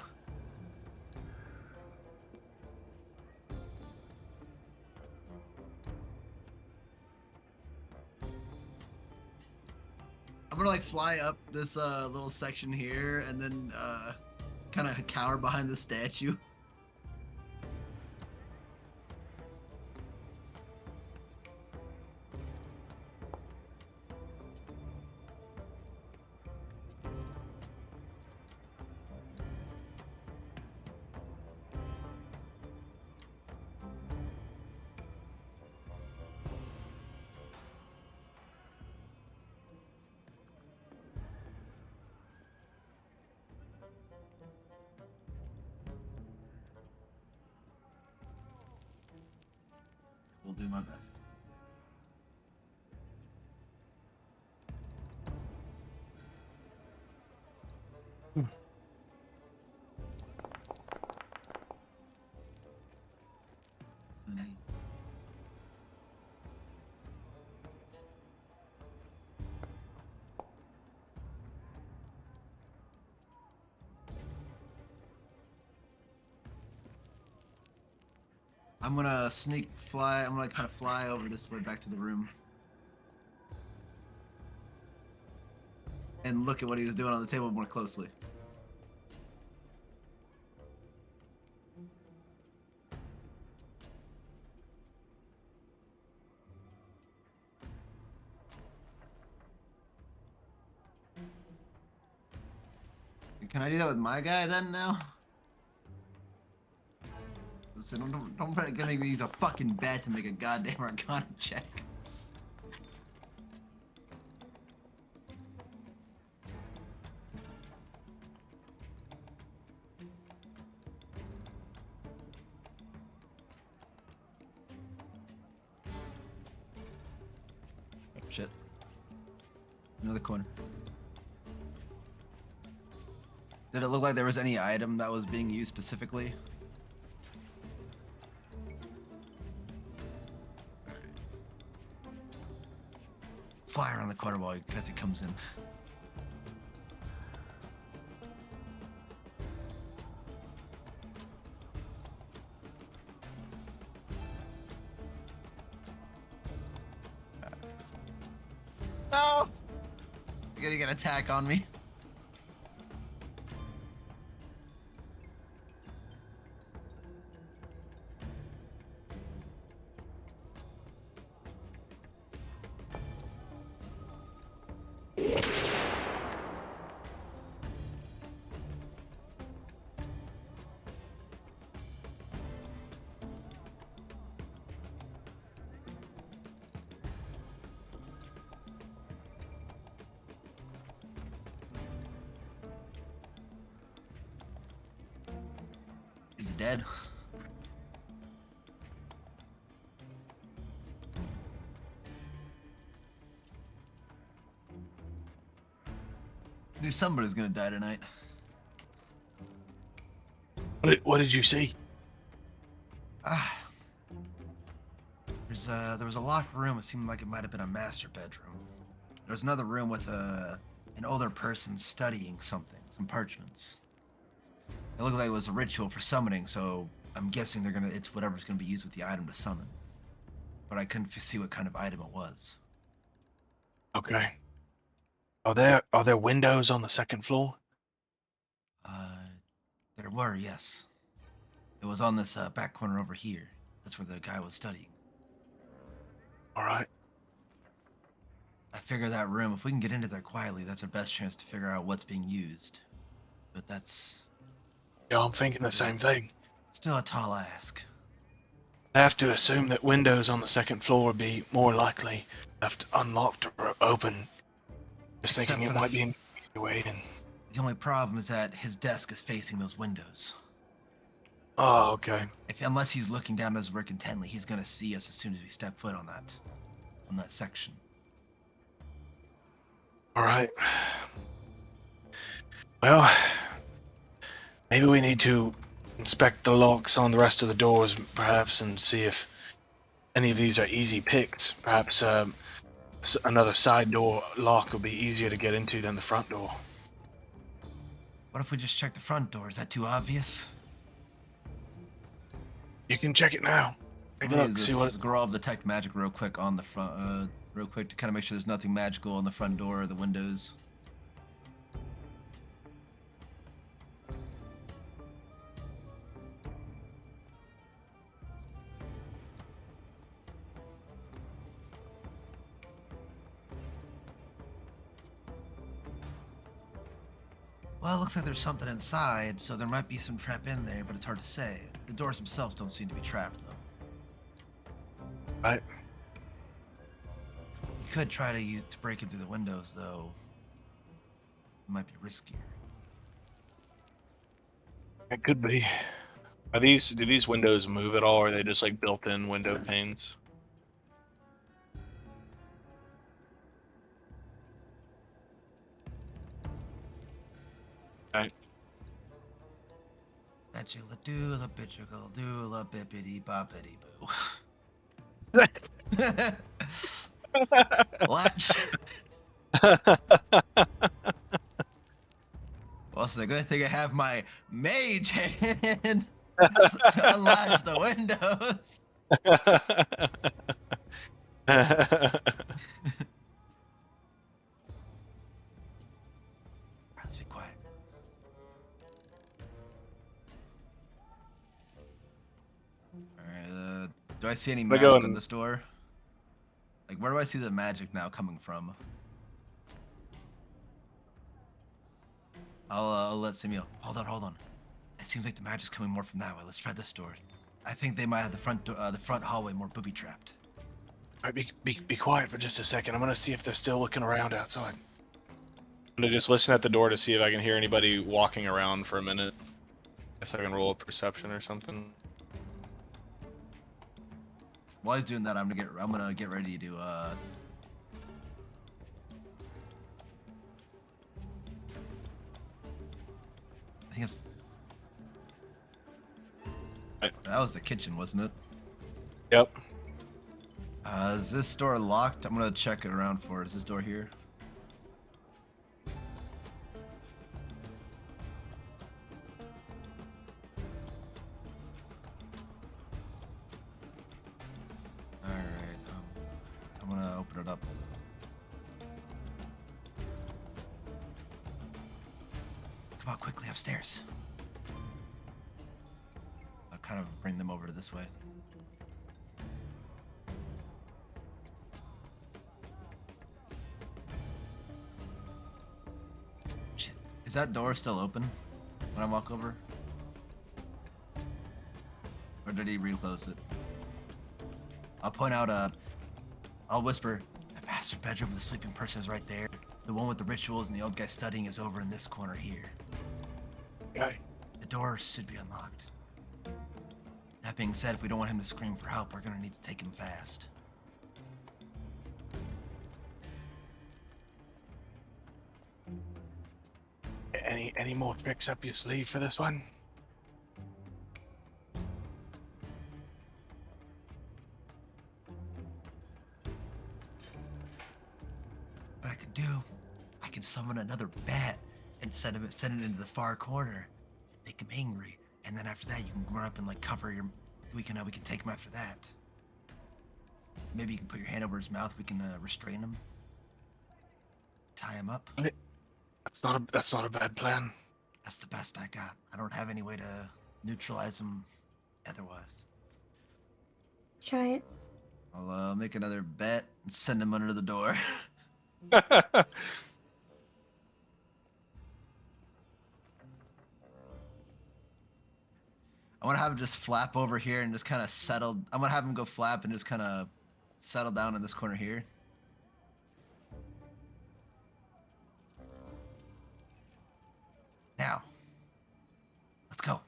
I'm gonna like fly up this little section here and then kind of cower behind the statue. Will do my best. I'm gonna I'm gonna kind of fly over this way back to the room. and look at what he was doing on the table more closely. Can I do that with my guy then now? Listen, don't make me use a fucking bet to make a goddamn Arcana check. Shit. Another corner. Did it look like there was any item that was being used specifically? Fly around the corner while as he comes in. No! You're gonna get an attack on me. Is he dead? Knew somebody's gonna die tonight. What did you see? Ah. There was a locked room. It seemed like it might have been a master bedroom. There was another room with an older person studying something, some parchments. It looked like it was a ritual for summoning, so I'm guessing it's whatever's gonna be used with the item to summon. But I couldn't see what kind of item it was. Okay. Are there windows on the second floor? There were, yes. It was on this back corner over here. That's where the guy was studying. All right. I figure that room, if we can get into there quietly, that's our best chance to figure out what's being used. But that's Yeah, I'm thinking the same thing. still a tall ask. I have to assume that windows on the second floor would be more likely left unlocked or open. Just Except thinking for it the might be an easy way in. The only problem is that his desk is facing those windows. Oh, okay. Unless he's looking down at his work intently, he's gonna see us as soon as we step foot on that section. All right. Well, maybe we need to inspect the locks on the rest of the doors, perhaps, and see if any of these are easy picks. Perhaps another side door lock would be easier to get into than the front door. What if we just check the front door? Is that too obvious? You can check it now. Take a I'm gonna look, use see this what. scroll of detect magic real quick on the front, real quick to kind of make sure there's nothing magical on the front door or the windows. Well, it looks like there's something inside, so there might be some trap in there, but it's hard to say. The doors themselves don't seem to be trapped, though. Right. You could try to break in through the windows, though. It might be riskier. It could be. Do these windows move at all, or are they just like built-in window panes? Right. Betula doola bitchula doola bippity boppity boo. Latch. Well, it's a good thing I have my mage hand to unlatch the windows. Do I see any I magic go on and- this door? Like, where do I see the magic now coming from? I'll let Samuel. Hold on. It seems like the magic's coming more from that way. Let's try this door. I think they might have the front hallway more booby trapped. All right, be quiet for just a second. I'm gonna see if they're still looking around outside. I'm gonna just listen at the door to see if I can hear anybody walking around for a minute. Guess I can roll a perception or something. While he's doing that, I'm gonna get ready to I think it's Right. that was the kitchen, wasn't it? Yep. Is this door locked? I'm gonna check it around for it. Is this door here? Alright, I'm gonna open it up. Come on, quickly upstairs. I'll kind of bring them over to this way. Shit. Is that door still open when I walk over? Or did he reclose it? I'll point out, I'll whisper, the master bedroom with the sleeping person is right there. The one with the rituals and the old guy studying is over in this corner here. Okay. The door should be unlocked. That being said, if we don't want him to scream for help, we're gonna need to take him fast. Any more tricks up your sleeve for this one? What I can do, I can summon another bat and send it into the far corner, make him angry, and then after that you can run up and like cover your. We can take him after that. Maybe you can put your hand over his mouth. We can restrain him, tie him up. That's not a bad plan. That's the best I got. I don't have any way to neutralize him otherwise. Try it. I'll make another bet and send him under the door. I want to have him just flap over here and just kind of settle. I'm going to have him go flap and just kind of settle down in this corner here. Now, let's go.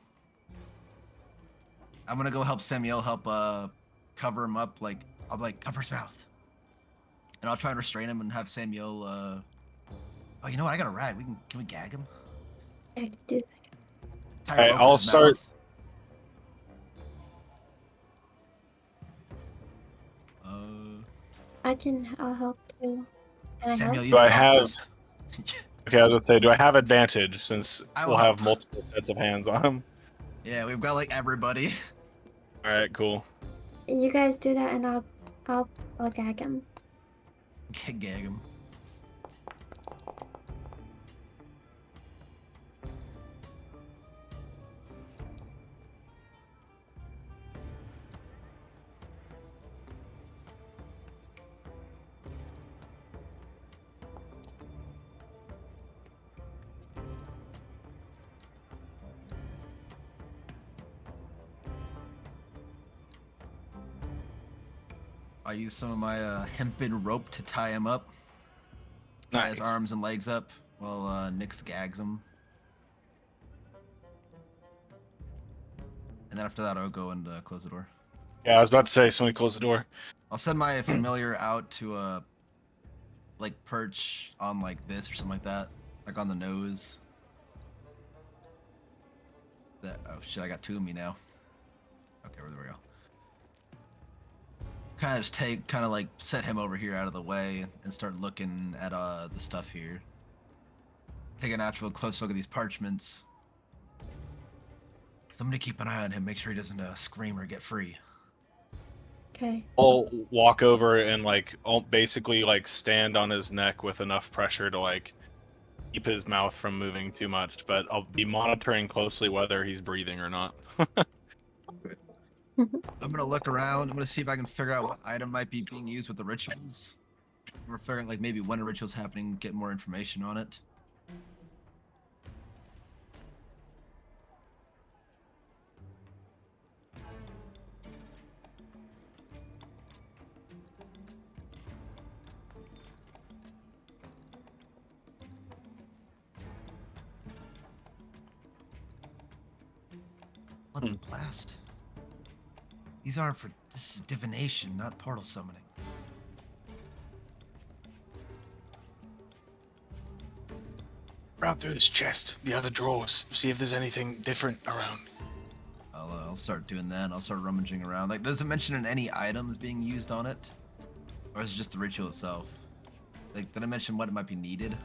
I'm going to go help Samuel cover him up. I'll cover his mouth. And I'll try and restrain him and have Samuel, oh, you know what? I got a rag. Can we gag him? I can do that. Tie a Alright, rope in I'll his start- mouth. I'll help too. Can I Samuel, help? you Do I don't have- assist. Okay, I was gonna say, do I have advantage since I we'll will have help. multiple sets of hands on him? Yeah, we've got like everybody. All right, cool. You guys do that, and I'll gag him. Gag him. I use some of my hempen rope to tie him up. Tie his Nice. arms and legs up while Nyx gags him. And then after that, I'll go and close the door. Yeah, I was about to say, somebody close the door. I'll send my familiar out to like perch on like this or something like that, like on the nose. That oh shit! I got two of me now. Okay, there we go. Kind of just like set him over here out of the way and start looking at the stuff here. Take a natural close look at these parchments. Somebody keep an eye on him. Make sure he doesn't scream or get free. Okay. I'll walk over and I'll basically stand on his neck with enough pressure to keep his mouth from moving too much, but I'll be monitoring closely whether he's breathing or not. I'm gonna look around. I'm gonna see if I can figure out what item might be being used with the rituals. We're figuring like maybe when a ritual's happening, get more information on it. What the blast? These aren't for. This is divination, not portal summoning. Round through this chest, the other drawers, see if there's anything different around. I'll start doing that. I'll start rummaging around. Like, does it mention any items being used on it, or is it just the ritual itself? Like, did I mention what might be needed?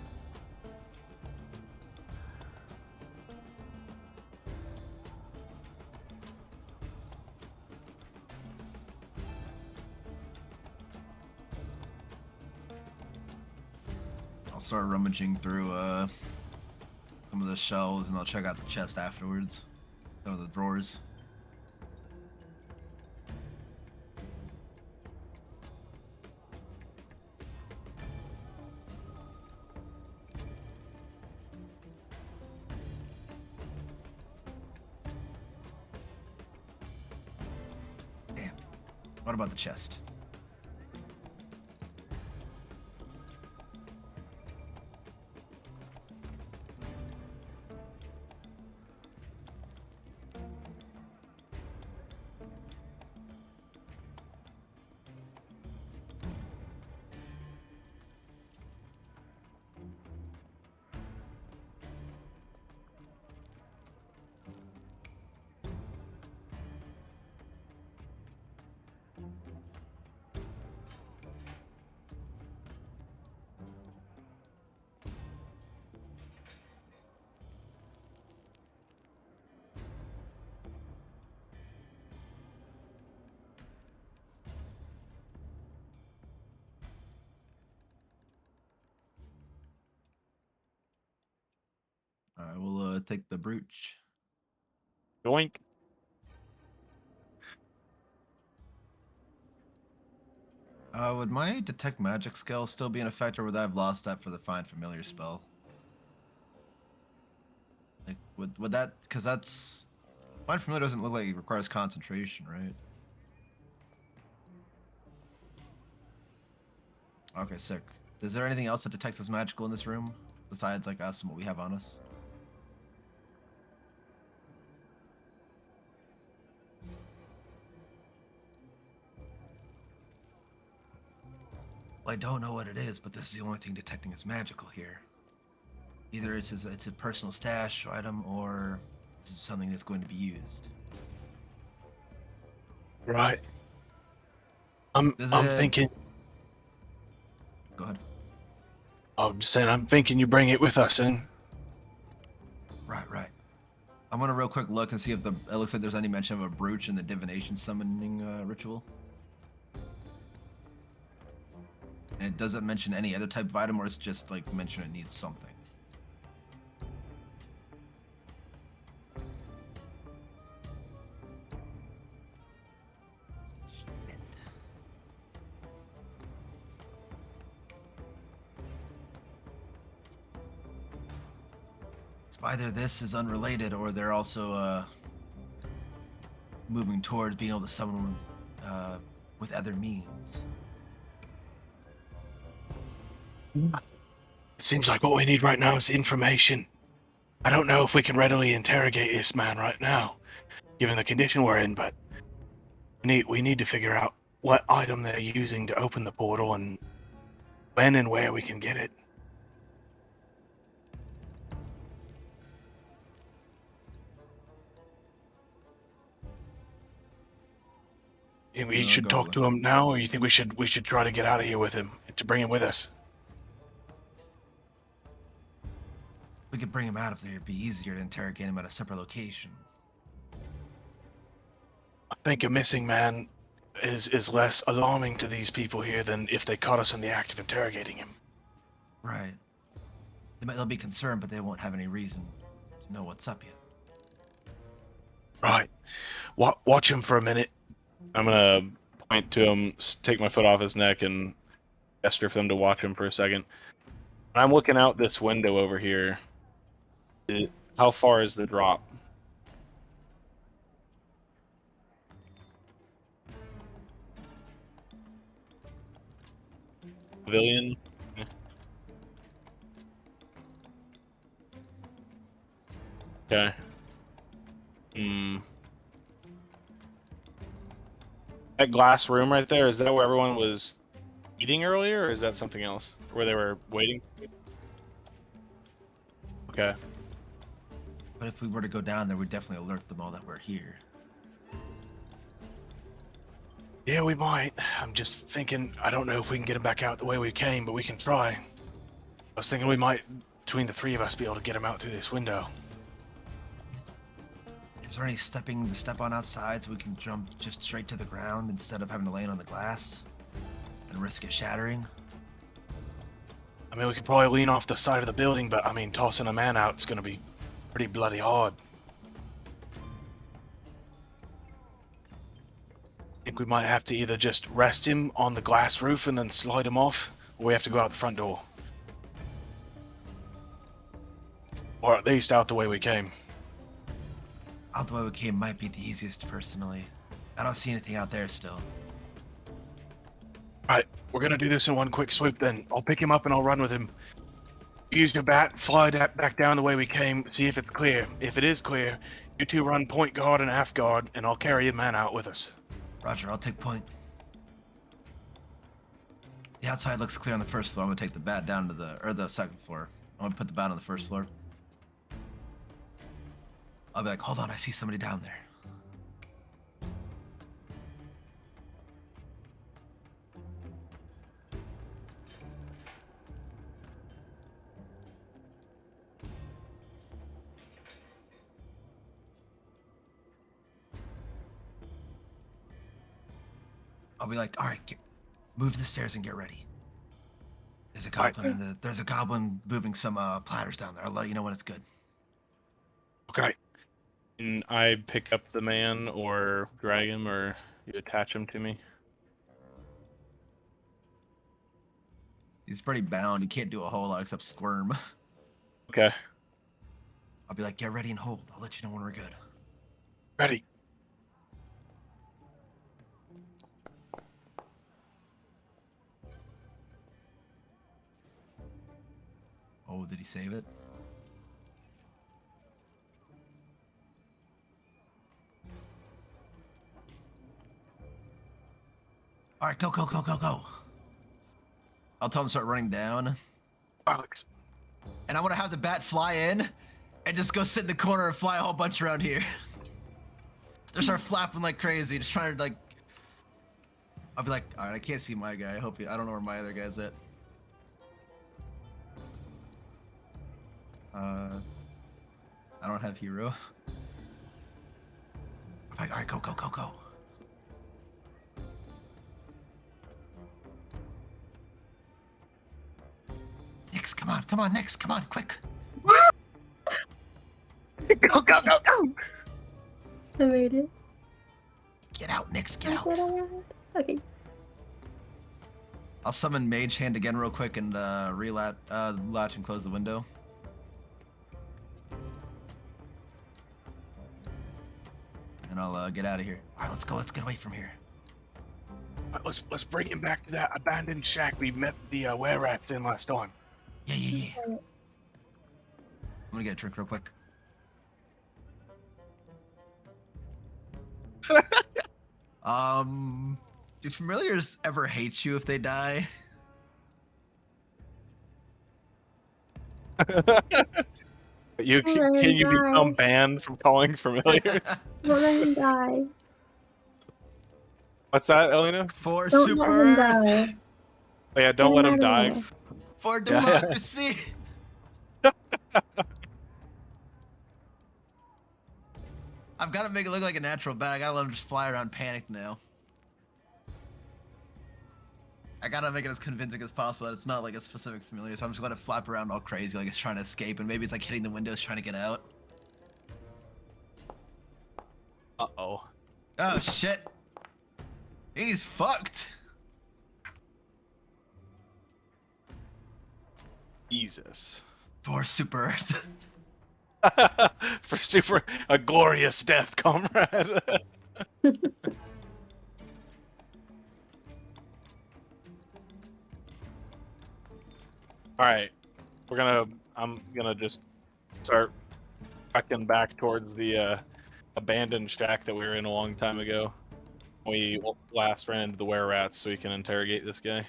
I'll start rummaging through some of the shelves, and I'll check out the chest afterwards. Some of the drawers. Damn. What about the chest? Alright, we'll take the brooch. Yoink. Would my detect magic skill still be in effect, or would I have lost that for the find familiar spell? Like, would that, because that's find familiar doesn't look like it requires concentration, right? Okay, sick. Is there anything else that detects as magical in this room besides like us and what we have on us? Well, I don't know what it is, but this is the only thing detecting as magical here. Either it's a personal stash item, or this is something that's going to be used. Right. I'm Does I'm it- thinking. Go ahead. I'm just saying. I'm thinking you bring it with us, and Right. I'm gonna real quick look and see if it looks like there's any mention of a brooch in the divination summoning ritual. And it doesn't mention any other type of item, or it's just like mention it needs something. Shit. So either this is unrelated, or they're also moving towards being able to summon with other means. it seems like what we need right now is information. I don't know if we can readily interrogate this man right now, given the condition we're in, but we need to figure out what item they're using to open the portal and when and where we can get it. And we I'll should go talk look. to him now, or you think we should try to get out of here with him to bring him with us? We could bring him out if it'd be easier to interrogate him at a separate location. I think a missing man is less alarming to these people here than if they caught us in the act of interrogating him. Right. They'll be concerned, but they won't have any reason to know what's up yet. Right. Watch him for a minute. I'm gonna point to him, take my foot off his neck, and gesture for them to watch him for a second. I'm looking out this window over here. How far is the drop? Pavilion? Okay. That glass room right there, is that where everyone was eating earlier, or is that something else? Where they were waiting? Okay. But if we were to go down there, we'd definitely alert them all that we're here. Yeah, we might. I'm just thinking, I don't know if we can get him back out the way we came, but we can try. I was thinking we might, between the three of us, be able to get him out through this window. Is there any stepping to step on outside so we can jump just straight to the ground instead of having to land on the glass and risk it shattering? I mean, we could probably lean off the side of the building, but I mean, tossing a man out is going to be pretty bloody hard. I think we might have to either just rest him on the glass roof and then slide him off, or we have to go out the front door. Or at least out the way we came. Out the way we came might be the easiest, personally. I don't see anything out there still. Alright, we're gonna do this in one quick swoop then. I'll pick him up and I'll run with him. Use your bat, fly that back down the way we came, see if it's clear. If it is clear, you two run point guard and aft guard, and I'll carry a man out with us. Roger, I'll take point. The outside looks clear on the first floor. I'm gonna take the bat down to the second floor. I'm gonna put the bat on the first floor. I'll be like, hold on, I see somebody down there. I'll be like, all right, move the stairs and get ready. There's a goblin. There's a goblin moving some platters down there. I'll let you know when it's good. Okay. Can I pick up the man or drag him, or you attach him to me? He's pretty bound. He can't do a whole lot except squirm. Okay. I'll be like, get ready and hold. I'll let you know when we're good. Ready. Oh, did he save it? All right, go, go, go, go, go. I'll tell him to start running down. Alex. And I want to have the bat fly in and just go sit in the corner and fly a whole bunch around here. Just start flapping like crazy, just trying to like... I'll be like, all right, I can't see my guy. I don't know where my other guy's at. I don't have hero. I'm like, all right, go, go, go, go. Nix, come on, Nix, come on, quick. Go, go, go, go! I made it. Get out, Nix, get I out. did it. Okay. I'll summon Mage Hand again real quick and latch and close the window. And I'll get out of here. All right, let's go. Let's get away from here. Let's bring him back to that abandoned shack we met the were-rats in last time. Yeah, yeah, yeah. I'm gonna get a drink real quick. Do familiars ever hate you if they die? Can you become banned from calling familiars? Don't let him die. What's that, Elena? For Don't super. let him die. Oh yeah, don't let him Get him out die. of here. For Yeah. democracy. I've got to make it look like a natural bat. I gotta let him just fly around panicked now. I gotta make it as convincing as possible that it's not like a specific familiar, so I'm just gonna flap around all crazy like it's trying to escape, and maybe it's like hitting the windows trying to get out. Uh-oh. Oh shit! He's fucked. Jesus. For Super Earth. For a glorious death, comrade. Alright. I'm gonna just start trekking back towards the abandoned shack that we were in a long time ago. We last ran into the were-rats so we can interrogate this guy.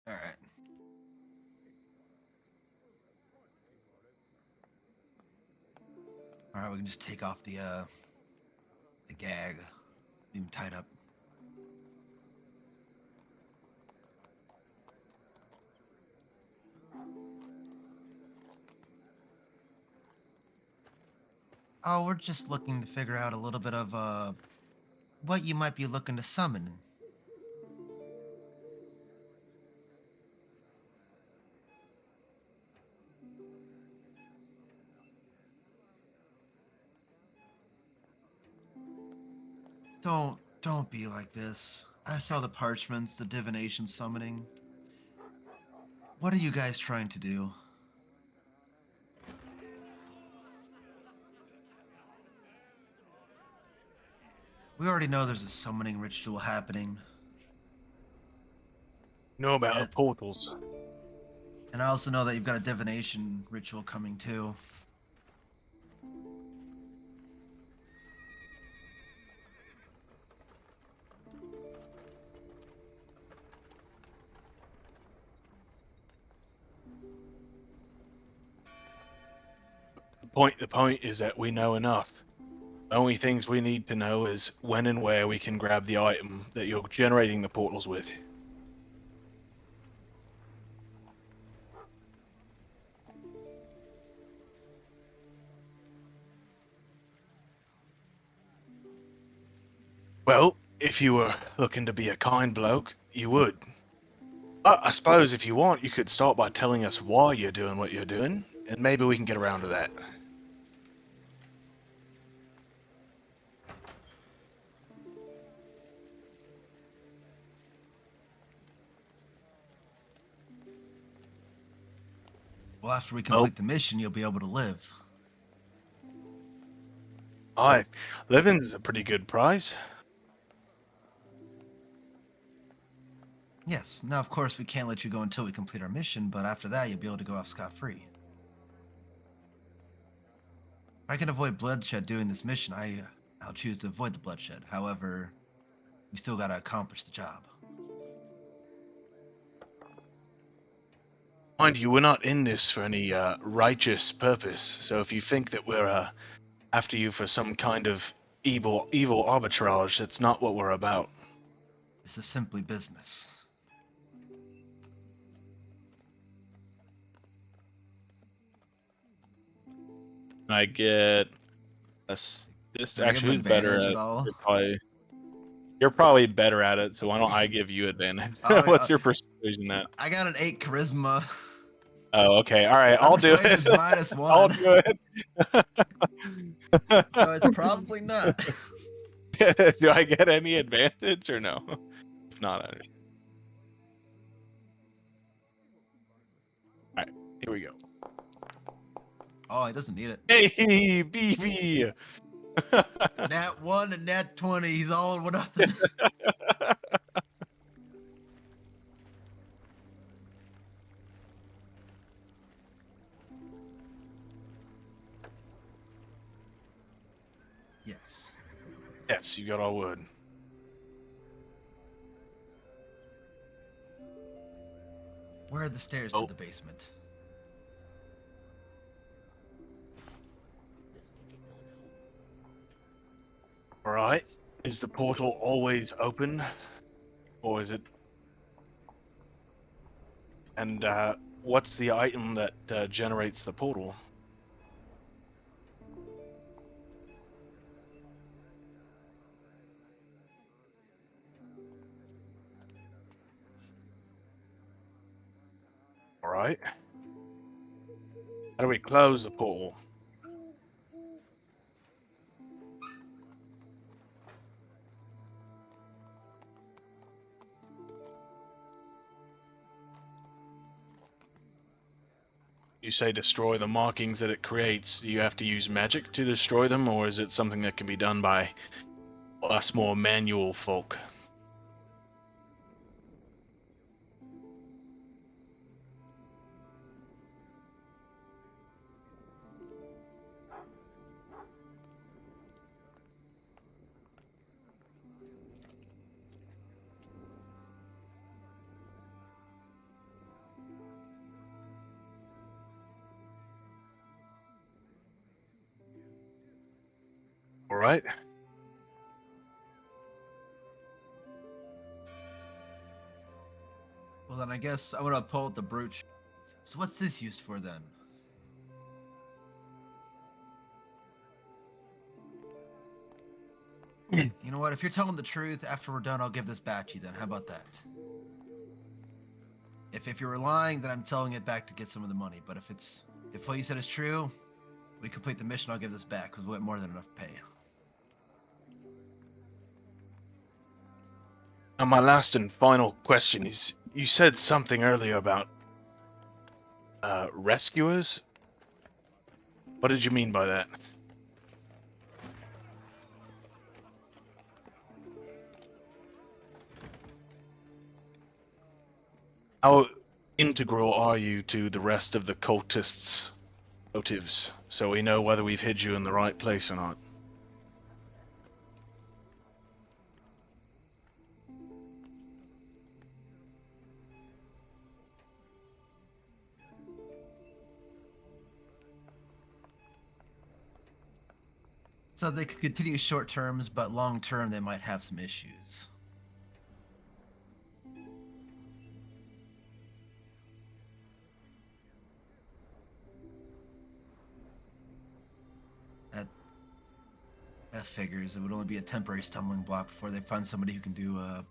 All right. All right, we can just take off the gag, leave him tied up. Oh, we're just looking to figure out a little bit of what you might be looking to summon. Don't be like this. I saw the parchments, the divination summoning. What are you guys trying to do? We already know there's a summoning ritual happening. Know about the And- portals. And I also know that you've got a divination ritual coming too. The point is that we know enough. The only things we need to know is when and where we can grab the item that you're generating the portals with. Well, if you were looking to be a kind bloke, you would. I suppose if you want, you could start by telling us why you're doing what you're doing, and maybe we can get around to that. Well, after we complete the mission, you'll be able to live. Aye, living's a pretty good prize. Yes. Now, of course, we can't let you go until we complete our mission, but after that, you'll be able to go off scot-free. I can avoid bloodshed doing this mission. I'll choose to avoid the bloodshed. However, we still gotta accomplish the job. Mind you, we're not in this for any righteous purpose, so if you think that we're after you for some kind of evil arbitrage, that's not what we're about. This is simply business. I get this Do I give him actually who's better advantage at at all? you're probably better at it, so why don't I give you advantage? Oh, What's your persuasion at? I got an 8 charisma. Oh, okay. All right, My I'll do persuasion's it. -1. I'll do it. So it's probably not. Do I get any advantage or no? If not, I understand. All right, here we go. Oh, he doesn't need it. Hey, BB. Nat 1 and Nat 20. He's all or nothing. Yes. Yes, you got our word. Where are the stairs Oh. to the basement? Alright. Is the portal always open? Or is it... And, what's the item that generates the portal? Alright. How do we close the portal? You say destroy the markings that it creates. Do you have to use magic to destroy them, or is it something that can be done by us more manual folk? Alright. Well, then I guess I'm gonna pull out the brooch. So what's this used for then? You know what? If you're telling the truth, after we're done, I'll give this back to you then. How about that? If you're lying, then I'm selling it back to get some of the money. But if what you said is true, we complete the mission, I'll give this back because we have more than enough pay. And my last and final question is, you said something earlier about rescuers? What did you mean by that? How integral are you to the rest of the cultists' motives, so we know whether we've hid you in the right place or not? So they could continue short terms, but long term they might have some issues. That figures. It would only be a temporary stumbling block before they find somebody who can do who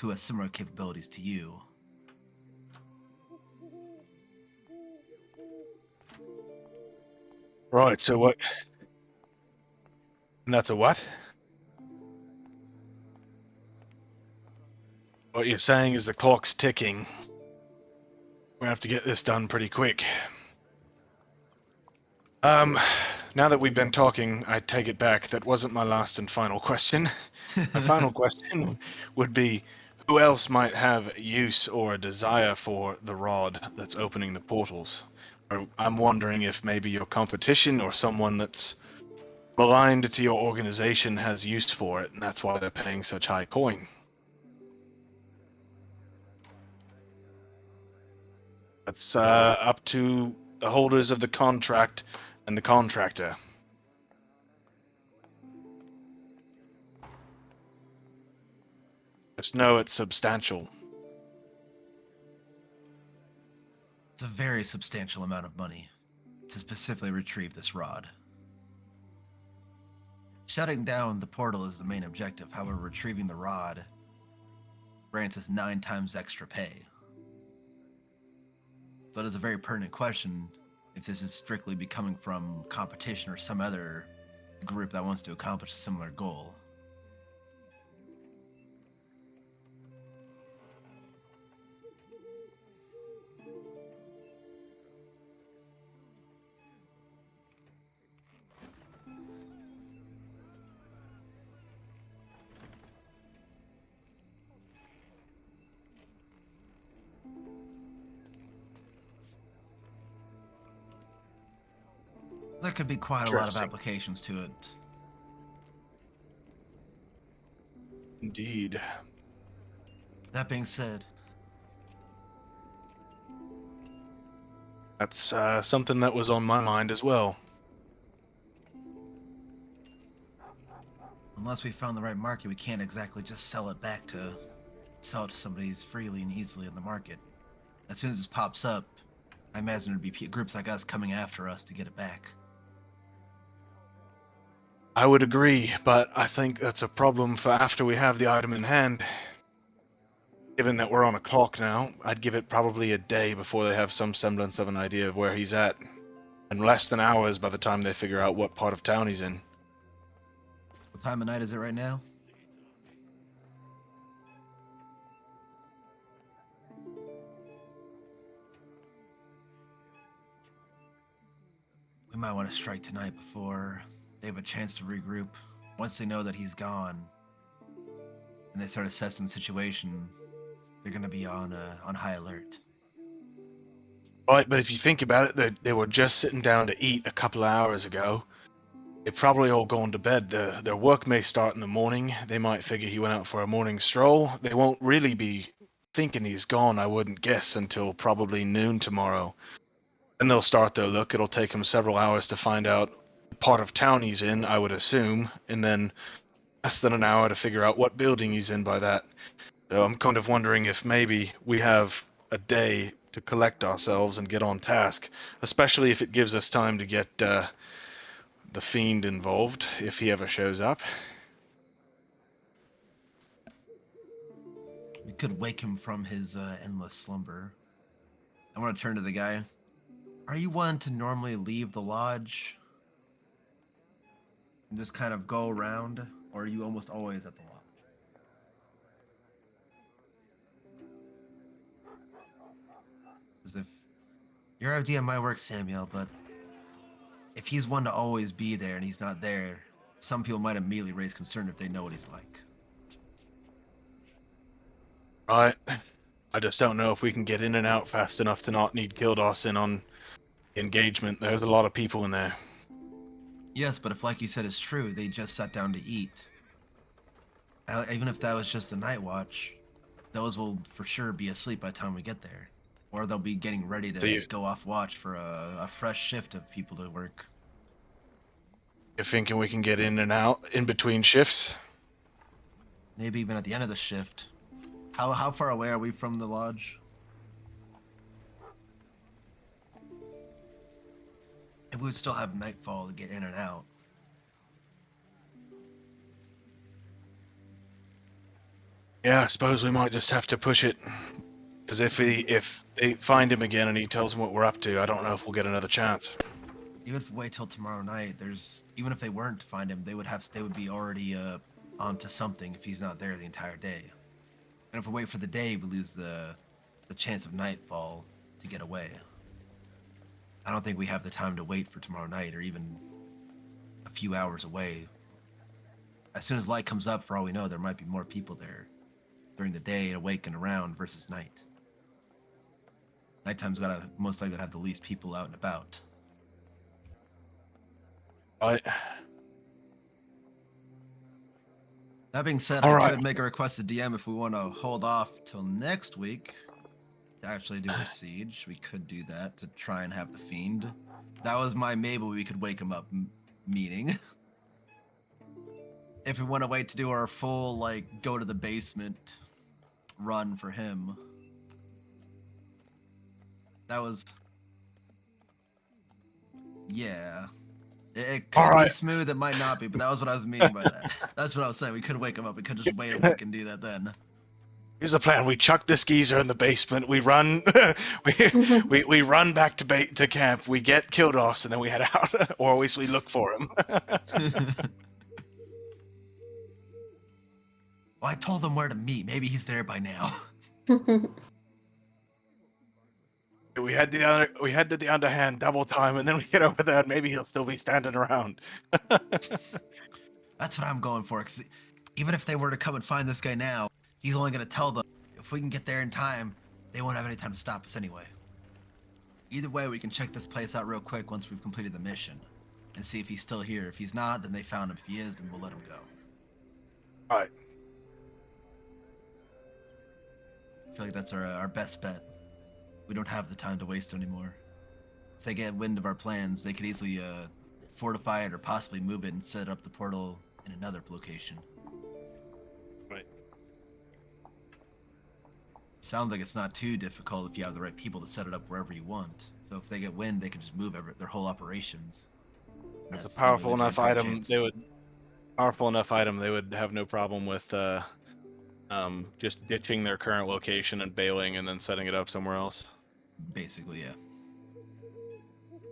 has similar capabilities to you. Right, so what? And that's a what? What you're saying is the clock's ticking. We have to get this done pretty quick. Now that we've been talking, I take it back. That wasn't my last and final question. My final question would be, who else might have use or a desire for the rod that's opening the portals? Or I'm wondering if maybe your competition or someone that's maligned to your organization has use for it, and that's why they're paying such high coin. That's up to the holders of the contract and the contractor. Just know it's substantial. It's a very substantial amount of money to specifically retrieve this rod. Shutting down the portal is the main objective. However, retrieving the rod grants us 9 times extra pay. So it is a very pertinent question if this is strictly be coming from competition or some other group that wants to accomplish a similar goal. There could be quite a lot of Interesting. applications to it. Indeed. That being said, That's something that was on my mind as well. Unless we found the right market, we can't exactly just sell it to somebody freely and easily in the market. As soon as this pops up, I imagine there'd be groups like us coming after us to get it back. I would agree, but I think that's a problem for after we have the item in hand. Given that we're on a clock now, I'd give it probably a day before they have some semblance of an idea of where he's at. And less than hours by the time they figure out what part of town he's in. What time of night is it right now? We might want to strike tonight before they have a chance to regroup. Once they know that he's gone, and they start assessing the situation, they're going to be on high alert. Right, but if you think about it, they were just sitting down to eat a couple of hours ago. They've probably all gone to bed. Their work may start in the morning. They might figure he went out for a morning stroll. They won't really be thinking he's gone, I wouldn't guess, until probably noon tomorrow. Then they'll start their look. It'll take them several hours to find out the part of town he's in, I would assume, and then less than an hour to figure out what building he's in by that. So I'm kind of wondering if maybe we have a day to collect ourselves and get on task, especially if it gives us time to get the Fiend involved, if he ever shows up. We could wake him from his endless slumber. I want to turn to the guy. Are you one to normally leave the lodge and just kind of go around, or are you almost always at the lodge? Because if your idea might work, Samuel, but if he's one to always be there and he's not there, some people might immediately raise concern if they know what he's like. Right. I just don't know if we can get in and out fast enough to not need Kildos in on engagement. There's a lot of people in there. Yes, but if, like you said, is true, they just sat down to eat. Even if that was just a night watch, those will for sure be asleep by the time we get there. Or they'll be getting ready to go off watch for a fresh shift of people to work. You're thinking we can get in and out in between shifts? Maybe even at the end of the shift. How far away are we from the lodge? And we would still have nightfall to get in and out. Yeah, I suppose we might just have to push it. Because if they find him again and he tells them what we're up to, I don't know if we'll get another chance. Even if we wait till tomorrow night, even if they weren't to find him, they would be already onto something if he's not there the entire day. And if we wait for the day, we lose the chance of nightfall to get away. I don't think we have the time to wait for tomorrow night or even a few hours away. As soon as light comes up, for all we know, there might be more people there during the day, awake and around, versus night. Nighttime's gotta most likely have the least people out and about. Right. That being said, All I right. could make a request to DM if we want to hold off till next week to actually do a siege. We could do that to try and have the Fiend. That was my maybe we could wake him up meeting. If we want to wait to do our full, like, go to the basement run for him. That was... Yeah. It could be smooth, it might not be, but that was what I was meaning by that. That's what I was saying. We could wake him up. We could just wait a week and do that then. Here's the plan. We chuck this geezer in the basement. We run, we run back to camp. We get Kildos, and then we head out, or at least we look for him. Well, I told him where to meet. Maybe he's there by now. We head to the Underhand double time, and then we get over there, and maybe he'll still be standing around. That's what I'm going for. Because even if they were to come and find this guy now, he's only going to tell them. If we can get there in time, they won't have any time to stop us anyway. Either way, we can check this place out real quick once we've completed the mission and see if he's still here. If he's not, then they found him. If he is, then we'll let him go. All right. I feel like that's our best bet. We don't have the time to waste anymore. if they get wind of our plans, they could easily fortify it or possibly move it and set up the portal in another location. Right. Sounds like it's not too difficult if you have the right people to set it up wherever you want. So if they get wind, they can just move their whole operations. It's a That's powerful literally enough their entire item. chance. They would have no problem with just ditching their current location and bailing and then setting it up somewhere else. Basically, yeah.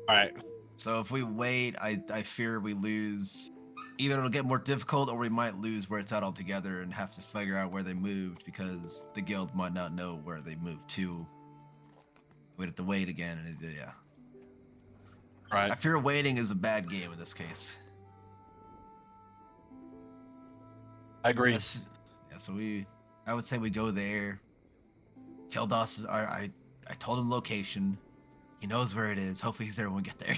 All right. So if we wait, I fear we lose. Either it'll get more difficult, or we might lose where it's at altogether and have to figure out where they moved because the guild might not know where they moved to. We'd have to wait again, and yeah. Right. I fear waiting is a bad game in this case. I agree. Yeah, so I would say we go there. Keldos is I told him location. He knows where it is. Hopefully he's there when we get there.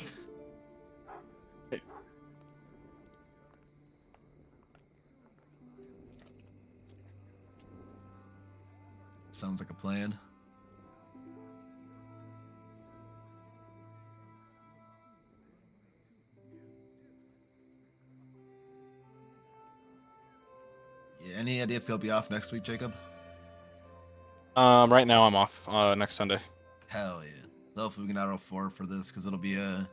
Sounds like a plan. Yeah, any idea if he'll be off next week, Jacob? Right now I'm off next Sunday. Hell yeah. Hopefully we can out 4 for this because it'll be a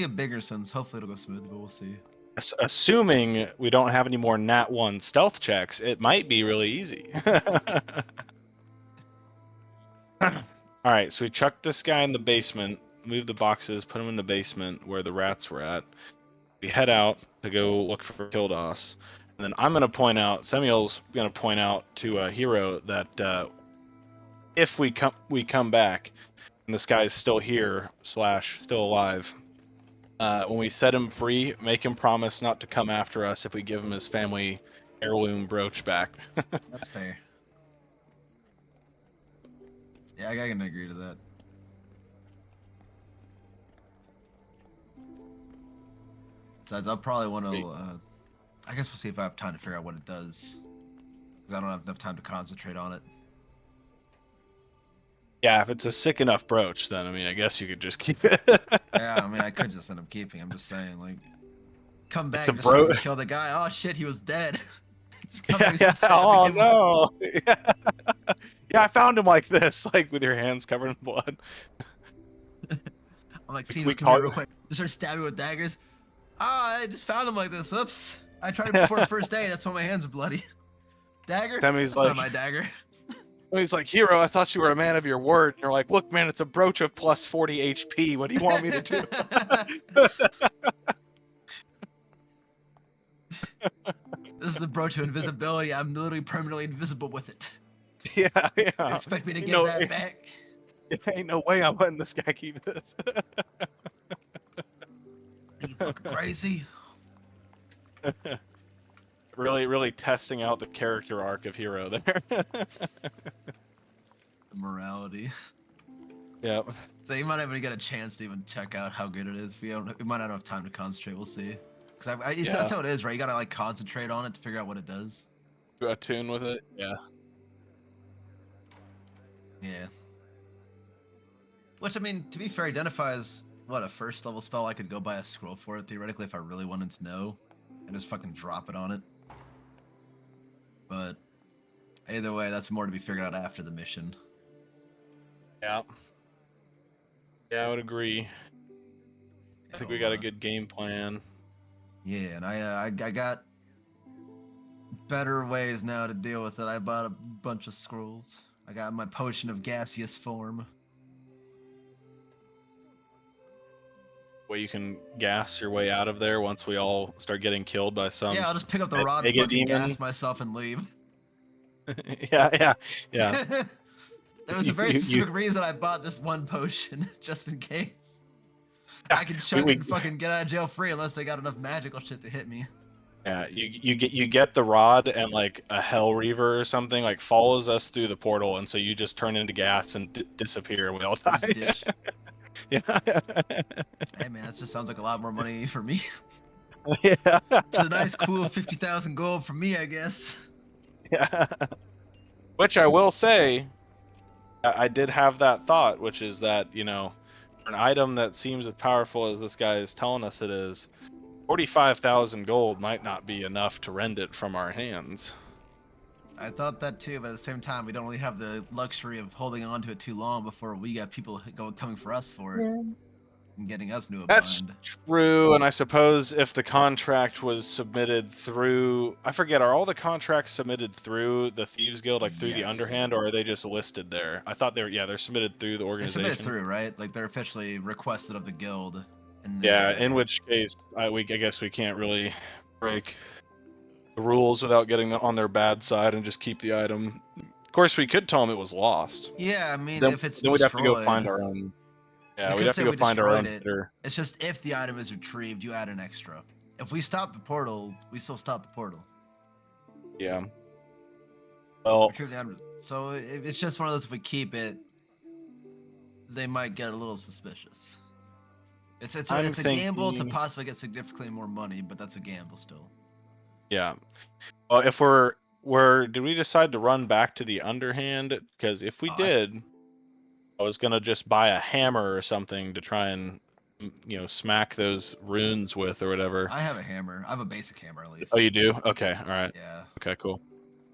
bigger sense. Hopefully it'll go smoothly, but we'll see. Assuming we don't have any more Nat 1 stealth checks, it might be really easy. All right, so we chucked this guy in the basement, moved the boxes, put him in the basement where the rats were at. We head out to go look for Kildos. And then I'm going to point out, Samuel's going to point out to Hero that if we come back and this guy's still here / still alive, when we set him free, make him promise not to come after us if we give him his family heirloom brooch back. That's fair. Yeah, I can agree to that. Besides, I'll probably want to. I guess we'll see if I have time to figure out what it does. Because I don't have enough time to concentrate on it. Yeah, if it's a sick enough brooch, then I mean, I guess you could just keep it. Yeah, I mean, I could just end up keeping. I'm just saying, like, come back a and just bro- fucking kill the guy. Oh shit, he was dead. Just come Yeah, back, yeah. just stabbing Oh him. no! Yeah, I found him like this, like with your hands covered in blood. I'm like, see, We come here call- real quick. Just start stabbing with daggers. Ah, I just found him like this. Oops. I tried it before the first day. That's why my hands are bloody. Dagger? Sammy's That's like, not my dagger. he's like, Hero, I thought you were a man of your word. And you're like, look, man, it's a brooch of plus 40 HP. What do you want me to do? This is a brooch of invisibility. I'm literally permanently invisible with it. Yeah. You expect me to give that back? Ain't no way I'm letting this guy keep this. Are you fucking crazy? Really testing out the character arc of Hero there. Morality. Yep. So you might not even get a chance to even check out how good it is. We might not have time to concentrate. We'll see. Because that's how it is, right? You gotta like concentrate on it to figure out what it does. Attune with it. Yeah. Yeah. Which, I mean, to be fair, identifies what a first level spell. I could go buy a scroll for it theoretically if I really wanted to know, and just fucking drop it on it. But either way, that's more to be figured out after the mission. Yeah. Yeah, I would agree. I think we got a good game plan. Yeah, and I got better ways now to deal with it. I bought a bunch of scrolls. I got my potion of gaseous form. Way you can gas your way out of there once we all start getting killed by some. Yeah, I'll just pick up the rod, mega fucking demon. gas myself, and leave. yeah. There was a very specific reason I bought this one potion, just in case. I can chug it and fucking get out of jail free unless they got enough magical shit to hit me. Yeah, you get the rod, and like a Hell Reaver or something like follows us through the portal, and so you just turn into gas and disappear, and we all die. Yeah. Hey man, that just sounds like a lot more money for me. Yeah. It's a nice, cool 50,000 gold for me, I guess. Yeah. Which I will say, I did have that thought, which is that, you know, an item that seems as powerful as this guy is telling us it is, 45,000 gold might not be enough to rend it from our hands. I thought that too, but at the same time, we don't really have the luxury of holding on to it too long before we got people coming for us for it Yeah. and getting us into a That's bind. true, and I suppose if the contract was submitted through, I forget, are all the contracts submitted through the Thieves Guild, like through the Yes. Underhand, or are they just listed there? I thought they're submitted through the They're organization. submitted through, right? Like they're officially requested of the guild. And Yeah, in which case, I guess we can't really break the rules without getting on their bad side and just keep the item. Of course, we could tell them it was lost. yeah, I mean, Then, if it's then we'd have to go destroyed, find our own. Yeah, we we'd could have say to go we find our destroyed own it. bidder. It's just if the item is retrieved, you add an extra. If we stop the portal, we still stop the portal. Yeah. Well, Retrieve the item. So it's just one of those. If we keep it, they might get a little suspicious. It's a gamble to thinking- possibly get significantly more money, but that's a gamble still. yeah. Well, if did we decide to run back to the Underhand? Because if we did, I was gonna just buy a hammer or something to try and, smack those runes with or whatever. I have a hammer. I have a basic hammer at least. Oh, you do? Okay, all right. Yeah. Okay, cool.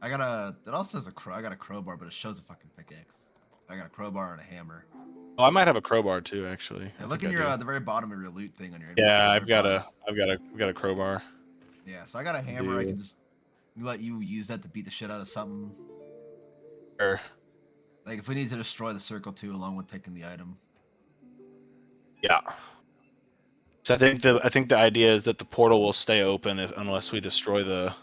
I got a. It also says I got a crowbar, but it shows a fucking pickaxe. I got a crowbar and a hammer. Oh, I might have a crowbar too, actually. Yeah, I look think in I your do. the very bottom of your loot thing on your. Yeah, inventory, I've got a crowbar. Yeah, so I got a hammer. I Do- can just let you use that to beat the shit out of something. Sure. Like if we need to destroy the circle too, along with taking the item. Yeah. So I think the idea is that the portal will stay open unless we destroy the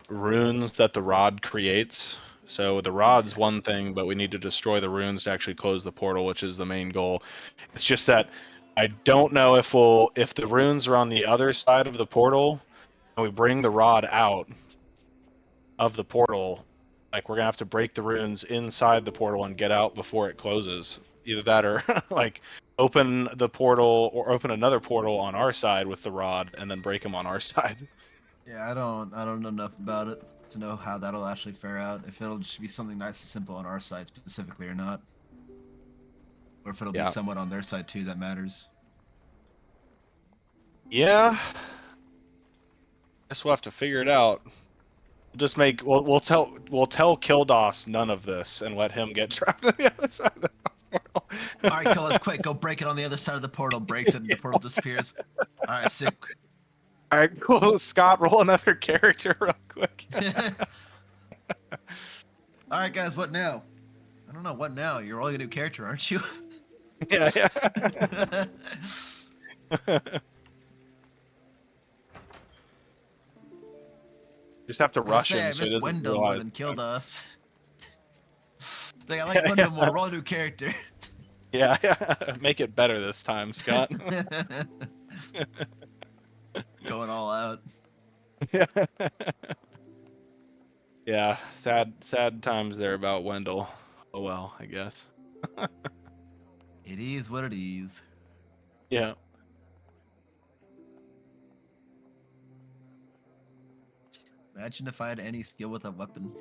runes that the rod creates. So the rod's one thing, but we need to destroy the runes to actually close the portal, which is the main goal. It's just that I don't know if the runes are on the other side of the portal and we bring the rod out of the portal, like we're gonna have to break the runes inside the portal and get out before it closes. Either that or like open the portal or open another portal on our side with the rod and then break them on our side. Yeah, I don't know enough about it to know how that'll actually fare out. If it'll just be something nice and simple on our side specifically or not, or if it'll be somewhat on their side too. That matters. Yeah. Guess we'll have to figure it out. We'll tell Kildos none of this and let him get trapped on the other side of the portal. All right, kill us quick. Go break it on the other side of the portal. Breaks it, and the portal disappears. All right, sick. All right, cool. Scott, roll another character real quick. All right, guys, what now? I don't know. What now? You're rolling a new character, aren't you? Yeah. Just have to rush I him so he missed doesn't Wendell more realize. than killed us. Like, I like Wendell more. Roll a new character. Yeah. Make it better this time, Scott. Going all out. Yeah, sad times there about Wendell. Oh well, I guess. It is what it is. Yeah. Imagine if I had any skill with a weapon.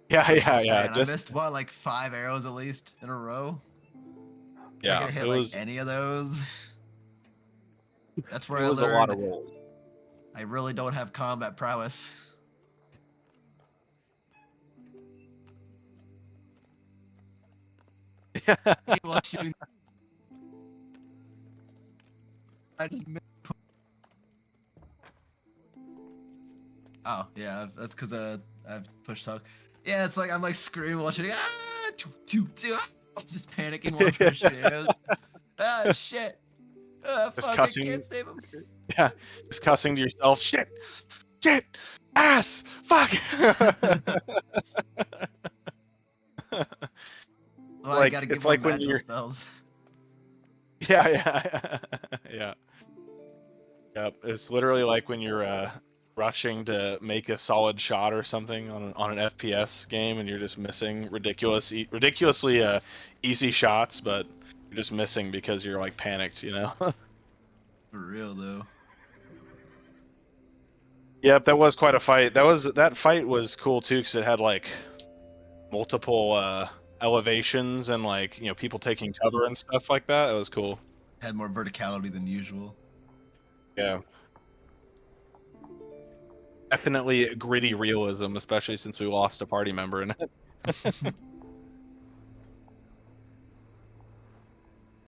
Yeah. I Just, missed what, like 5 arrows at least in a row. yeah, I could hit it was like any of those. That's where it I was a lot of learned rolls. I really don't have combat prowess. While shooting. I just missed. Oh yeah, that's because I've pushed talk. Yeah, it's like I'm like screaming while shooting. Ah, just panicking while trying to shoot arrows. Ah shit. Just Fuck, cussing. I can't save him. Yeah, just cussing to yourself. Shit, ass, fuck. Well, I gotta give it's like my when magical you're. spells. Yeah. Yep. It's literally like when you're rushing to make a solid shot or something on an FPS game, and you're just missing ridiculously easy shots, but you're just missing because you're like panicked, you know. For real though. Yep, that was quite a fight. That fight was cool too because it had like multiple elevations and like people taking cover and stuff like that. It was cool. Had more verticality than usual. Yeah. Definitely gritty realism, especially since we lost a party member in it.